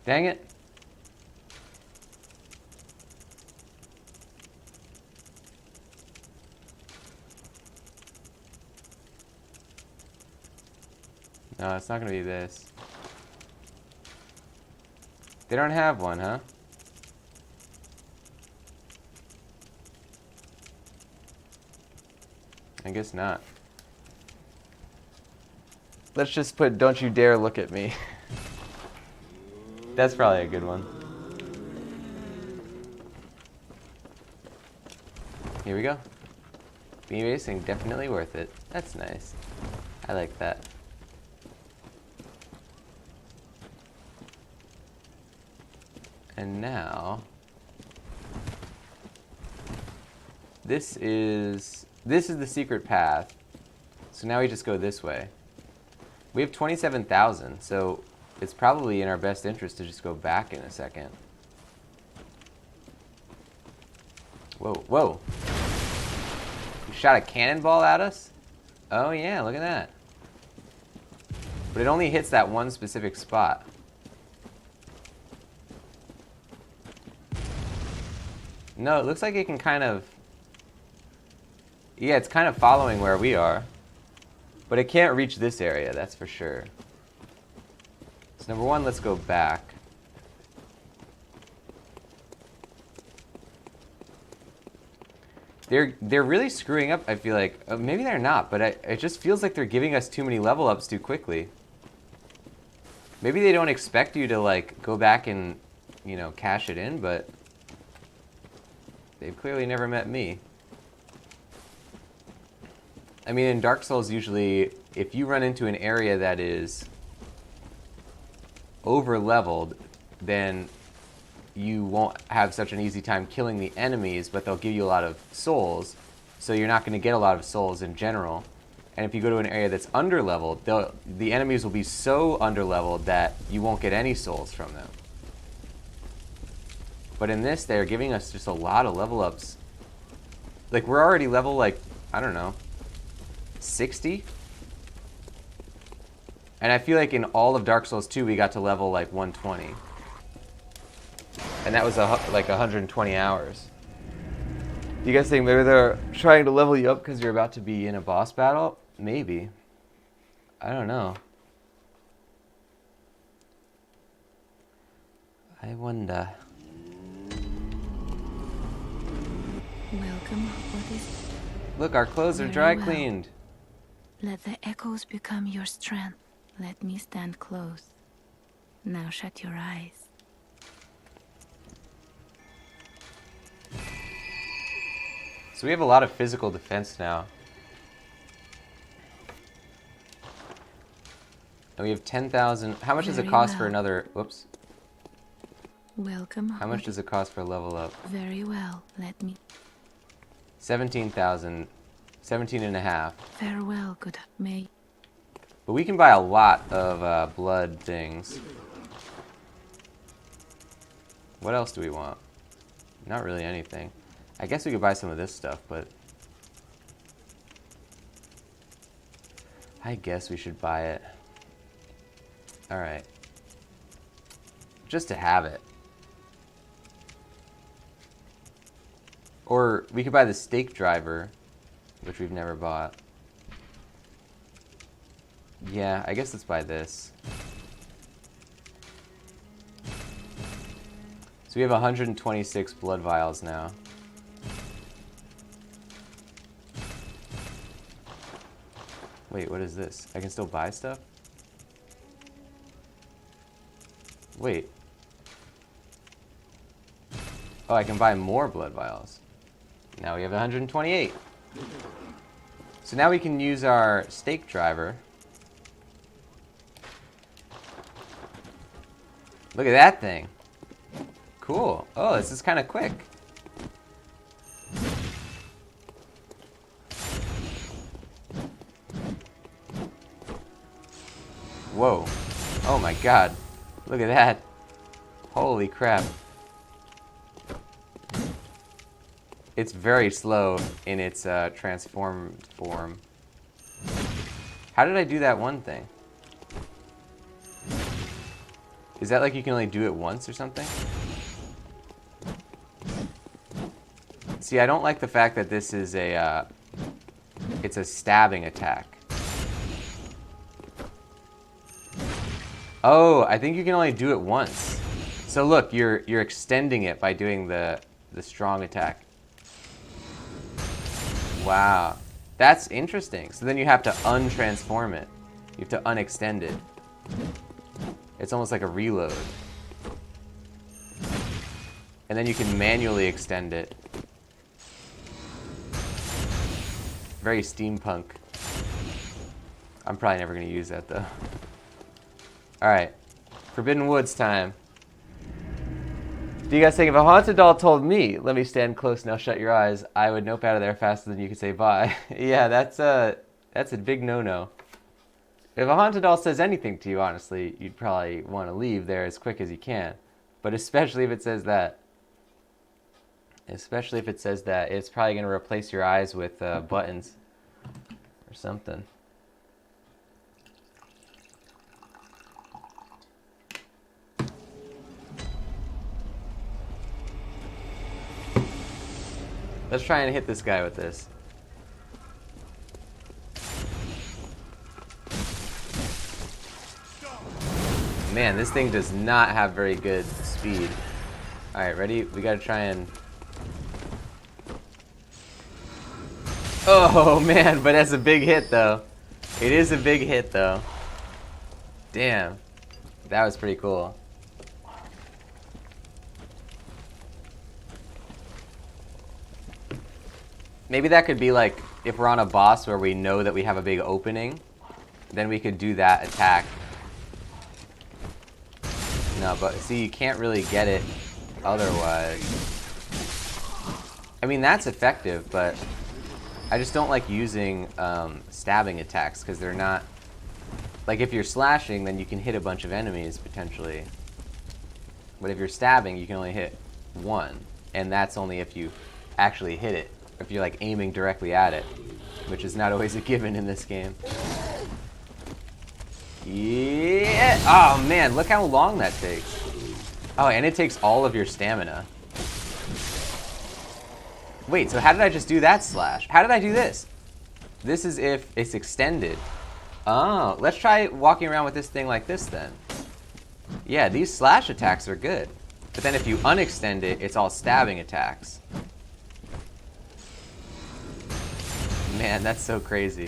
Dang it. No, it's not gonna be this. They don't have one, huh? I guess not. Let's just put "Don't you dare look at me." That's probably a good one. Here we go. Beanie Racing, definitely worth it. That's nice. I like that. And now, this is the secret path. So now we just go this way. We have 27,000, so it's probably in our best interest to just go back in a second. Whoa, whoa. You shot a cannonball at us? Oh yeah, look at that. But it only hits that one specific spot. No, it looks like it can kind of... Yeah, it's kind of following where we are. But it can't reach this area, that's for sure. So number one, let's go back. They're really screwing up, I feel like. Maybe they're not, but it just feels like they're giving us too many level ups too quickly. Maybe they don't expect you to, like, go back and, you know, cash it in, but they've clearly never met me. I mean, in Dark Souls, usually, if you run into an area that is over-leveled, then you won't have such an easy time killing the enemies, but they'll give you a lot of souls, so you're not going to get a lot of souls in general. And if you go to an area that's under-leveled, the enemies will be so under-leveled that you won't get any souls from them. But in this, they're giving us just a lot of level ups. Like, we're already level, like, I don't know, 60? And I feel like in all of Dark Souls 2, we got to level, like, 120. And that was, like, 120 hours. Do you guys think maybe they're trying to level you up because you're about to be in a boss battle? Maybe. I don't know. I wonder. Welcome. What is... Look, our clothes are Very dry well. cleaned. Let the echoes become your strength. Let me stand close. Now shut your eyes. So we have a lot of physical defense now. And we have 10,000. How much does it Very cost for well. another... Whoops. Welcome. How much does it cost for a level up? Very well. Let me... 17,000. 17 and a half. Farewell, good may. But we can buy a lot of blood things. What else do we want? Not really anything. I guess we could buy some of this stuff, but... I guess we should buy it. Alright. Just to have it. Or we could buy the stake driver, which we've never bought. Yeah, I guess let's buy this. So we have 126 blood vials now. Wait, what is this? I can still buy stuff? Wait. Oh, I can buy more blood vials. Now we have 128. So now we can use our stake driver. Look at that thing. Cool. Oh, this is kind of quick. Whoa. Oh my god. Look at that. Holy crap. It's very slow in its transformed form. How did I do that one thing? Is that like you can only do it once or something? See, I don't like the fact that this is a, it's a stabbing attack. Oh, I think you can only do it once. So look, you're extending it by doing the strong attack. Wow, that's interesting. So then you have to untransform it. You have to unextend it. It's almost like a reload. And then you can manually extend it. Very steampunk. I'm probably never going to use that though. Alright, Forbidden Woods time. Do you guys think if a haunted doll told me, let me stand close, now shut your eyes, I would nope out of there faster than you could say bye? Yeah, that's a big no-no. If a haunted doll says anything to you, honestly, you'd probably want to leave there as quick as you can. But especially if it says that. Especially if it says that, it's probably going to replace your eyes with buttons or something. Let's try and hit this guy with this. Man, this thing does not have very good speed. Alright, ready? We gotta try and... Oh, man, but that's a big hit, though. It is a big hit, though. Damn. That was pretty cool. Maybe that could be like, if we're on a boss where we know that we have a big opening, then we could do that attack. No, but see, you can't really get it otherwise. I mean, that's effective, but I just don't like using stabbing attacks, because they're not... Like, if you're slashing, then you can hit a bunch of enemies, potentially. But if you're stabbing, you can only hit one. And that's only if you actually hit it. If you're, like, aiming directly at it. Which is not always a given in this game. Yeah! Oh, man, look how long that takes. Oh, and it takes all of your stamina. Wait, so how did I just do that slash? How did I do this? This is if it's extended. Oh, let's try walking around with this thing like this then. Yeah, these slash attacks are good. But then if you unextend it, it's all stabbing attacks. Man, that's so crazy.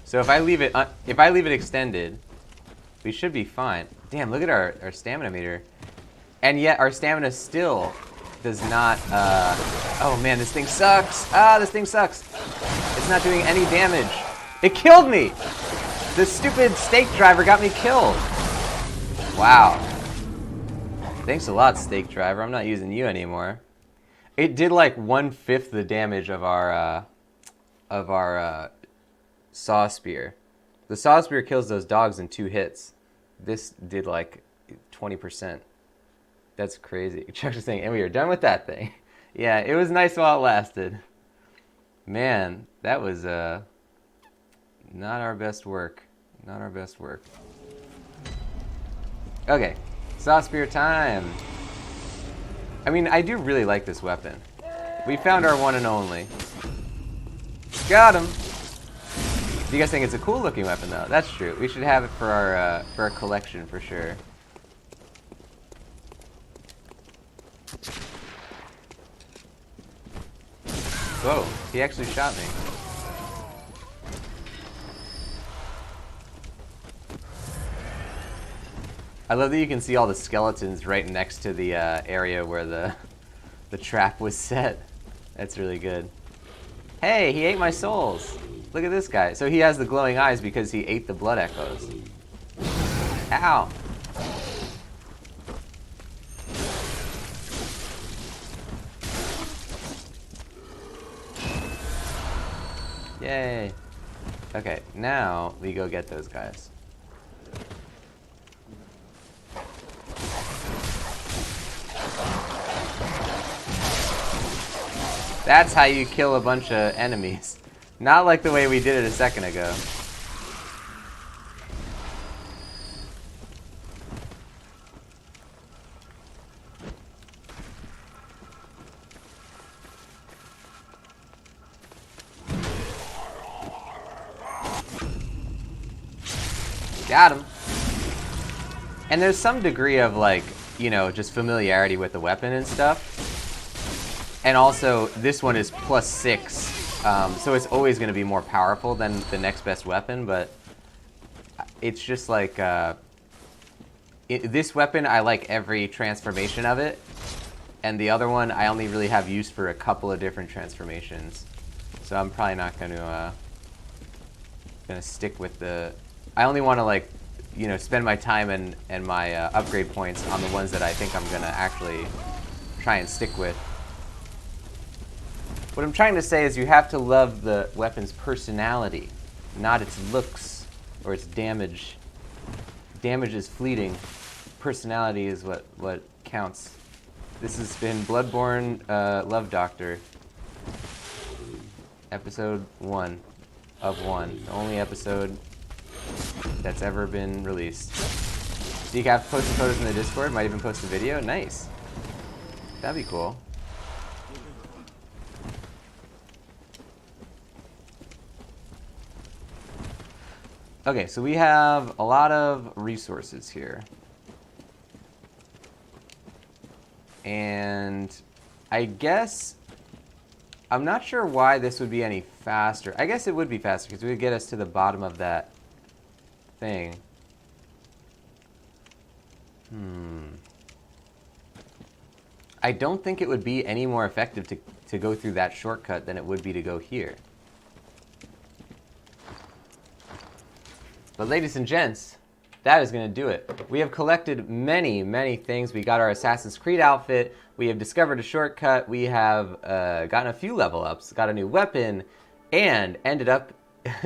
So if I leave it extended, we should be fine. Damn, look at our stamina meter. And yet our stamina still does not, oh man, this thing sucks. Ah, this thing sucks. It's not doing any damage. It killed me! This stupid stake driver got me killed. Wow. Thanks a lot, stake driver. I'm not using you anymore. It did like 1/5 the damage of our saw spear. The saw spear kills those dogs in 2 hits. This did like 20%. That's crazy. Chuck's just saying, and we are done with that thing. Yeah, it was nice while it lasted. Man, that was not our best work. Not our best work. Okay, saw spear time. I mean, I do really like this weapon. We found our one and only. Got him. You guys think it's a cool looking weapon though? That's true. We should have it for our collection for sure. Whoa, he actually shot me. I love that you can see all the skeletons right next to the area where the trap was set. That's really good. Hey, he ate my souls. Look at this guy. So he has the glowing eyes because he ate the blood echoes. Ow. Yay. Okay, now we go get those guys. That's how you kill a bunch of enemies. Not like the way we did it a second ago. Got him. And there's some degree of like, you know, just familiarity with the weapon and stuff. And also, this one is +6, so it's always going to be more powerful than the next best weapon, but it's just like, this weapon, I like every transformation of it, and the other one, I only really have use for a couple of different transformations. So I'm probably not going to stick with the... I only want to, like, you know, spend my time and my upgrade points on the ones that I think I'm gonna actually try and stick with. What I'm trying to say is you have to love the weapon's personality, not its looks or its damage. Damage is fleeting. Personality is what counts. This has been Bloodborne Love Doctor, episode 1 of 1. The only episode that's ever been released. Decaf posted photos in the Discord, might even post a video. Nice. That'd be cool. Okay, so we have a lot of resources here. And I guess, I'm not sure why this would be any faster. I guess it would be faster because it would get us to the bottom of that thing. I don't think it would be any more effective to go through that shortcut than it would be to go here. But ladies and gents, that is going to do it. We have collected many, many things. We got our Assassin's Creed outfit. We have discovered a shortcut. We have gotten a few level ups, got a new weapon, and ended up,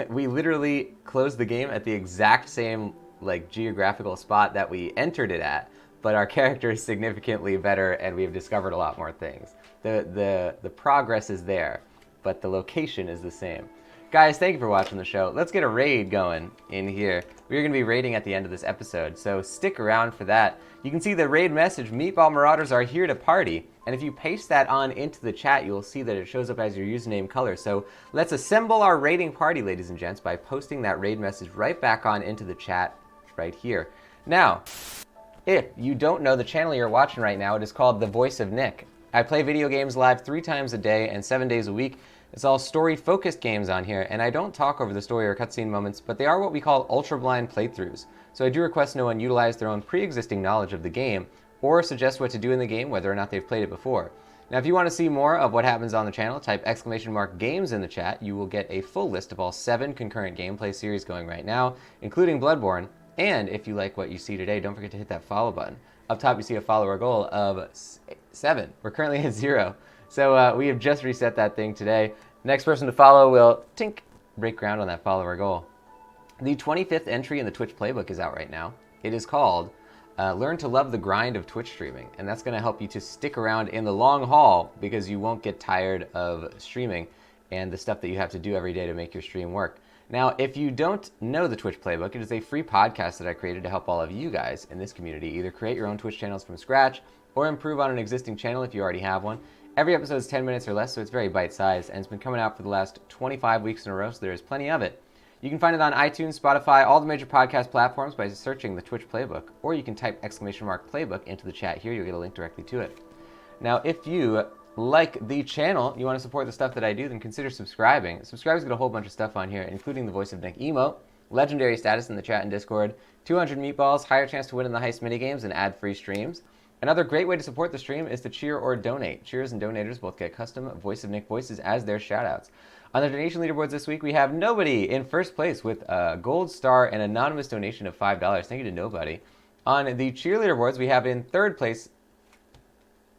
we literally closed the game at the exact same like geographical spot that we entered it at, but our character is significantly better and we have discovered a lot more things. The progress is there, but the location is the same. Guys, thank you for watching the show. Let's get a raid going in here. We're going to be raiding at the end of this episode, so stick around for that. You can see the raid message, Meatball Marauders are here to party. And if you paste that on into the chat, you'll see that it shows up as your username color. So let's assemble our raiding party, ladies and gents, by posting that raid message right back on into the chat right here. Now, if you don't know the channel you're watching right now, it is called The Voice of Nick. I play video games live 3 times a day and 7 days a week. It's all story-focused games on here, and I don't talk over the story or cutscene moments, but they are what we call ultra-blind playthroughs. So I do request no one utilize their own pre-existing knowledge of the game, or suggest what to do in the game, whether or not they've played it before. Now, if you want to see more of what happens on the channel, type !games in the chat. You will get a full list of all 7 concurrent gameplay series going right now, including Bloodborne. And if you like what you see today, don't forget to hit that follow button. Up top, you see a follower goal of 7. We're currently at 0. So we have just reset that thing today. Next person to follow will, tink, break ground on that follower goal. The 25th entry in the Twitch playbook is out right now. It is called Learn to Love the Grind of Twitch Streaming. And that's going to help you to stick around in the long haul because you won't get tired of streaming and the stuff that you have to do every day to make your stream work. Now, if you don't know the Twitch playbook, it is a free podcast that I created to help all of you guys in this community either create your own Twitch channels from scratch or improve on an existing channel if you already have one. Every episode is 10 minutes or less, so it's very bite-sized, and it's been coming out for the last 25 weeks in a row, so there is plenty of it. You can find it on iTunes, Spotify, all the major podcast platforms by searching the Twitch playbook, or you can type !playbook into the chat here. You'll get a link directly to it. Now, if you like the channel, you want to support the stuff that I do, then consider subscribing. Subscribers get a whole bunch of stuff on here, including the Voice of Nick emote, legendary status in the chat and Discord, 200 meatballs, higher chance to win in the heist minigames, and ad-free streams. Another great way to support the stream is to cheer or donate. Cheers and donators both get custom Voice of Nick voices as their shoutouts. On the donation leaderboards this week, we have nobody in first place with a gold star and anonymous donation of $5. Thank you to nobody. On the cheerleader boards, we have in third place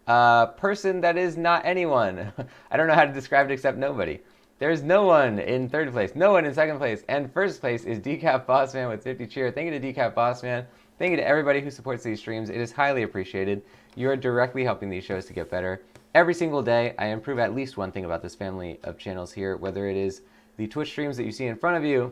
a person that is not anyone. I don't know how to describe it except nobody. There's no one in third place, no one in second place, and first place is Decaf Bossman with 50 cheer. Thank you to Decaf Bossman. Thank you to everybody who supports these streams. It is highly appreciated. You are directly helping these shows to get better. Every single day, I improve at least one thing about this family of channels here, whether it is the Twitch streams that you see in front of you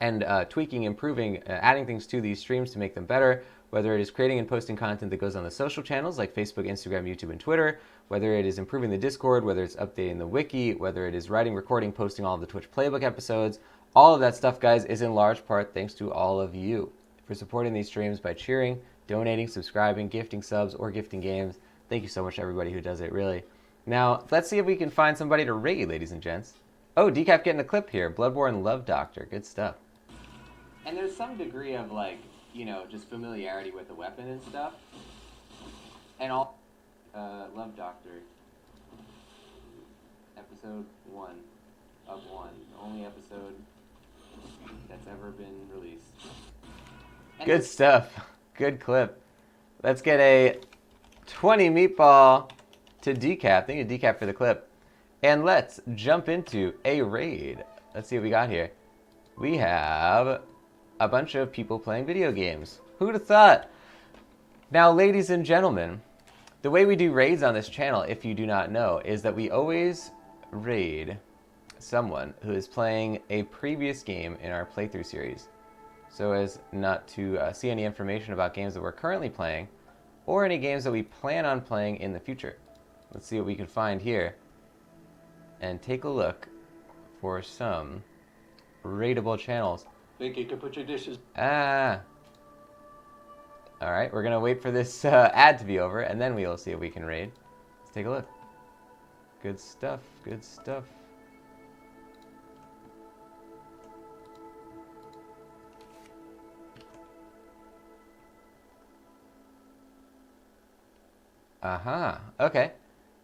and tweaking, improving, adding things to these streams to make them better, whether it is creating and posting content that goes on the social channels like Facebook, Instagram, YouTube, and Twitter, whether it is improving the Discord, whether it's updating the wiki, whether it is writing, recording, posting all of the Twitch playbook episodes. All of that stuff, guys, is in large part thanks to all of you for supporting these streams by cheering, donating, subscribing, gifting subs, or gifting games. Thank you so much to everybody who does it, really. Now, let's see if we can find somebody to raid, ladies and gents. Oh, Decaf getting a clip here. Bloodborne Love Doctor. Good stuff. And there's some degree of, like, you know, just familiarity with the weapon and stuff. And all... Love Doctor. Episode 1 of 1. The only episode that's ever been released. Good stuff. Good clip. Let's get a 20 meatball to decap. Thank you, decap, for the clip. And let's jump into a raid. Let's see what we got here. We have a bunch of people playing video games. Who'd have thought? Now, ladies and gentlemen, the way we do raids on this channel, if you do not know, is that we always raid someone who is playing a previous game in our playthrough series, so as not to see any information about games that we're currently playing or any games that we plan on playing in the future. Let's see what we can find here and take a look for some raidable channels. Think you can put your dishes. Alright, we're gonna wait for this ad to be over and then we'll see if we can raid. Let's take a look. Good stuff, good stuff. Okay.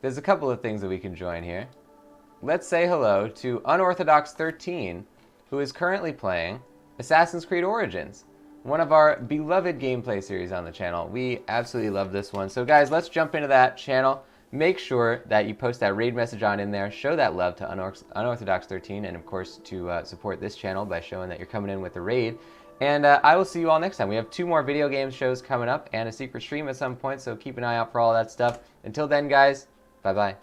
There's a couple of things that we can join here. Let's say hello to Unorthodox 13, who is currently playing Assassin's Creed Origins, one of our beloved gameplay series on the channel. We absolutely love this one. So guys, let's jump into that channel. Make sure that you post that raid message on in there. Show that love to Unorthodox 13, and of course to support this channel by showing that you're coming in with the raid. And I will see you all next time. We have 2 more video game shows coming up and a secret stream at some point, so keep an eye out for all that stuff. Until then, guys, bye-bye.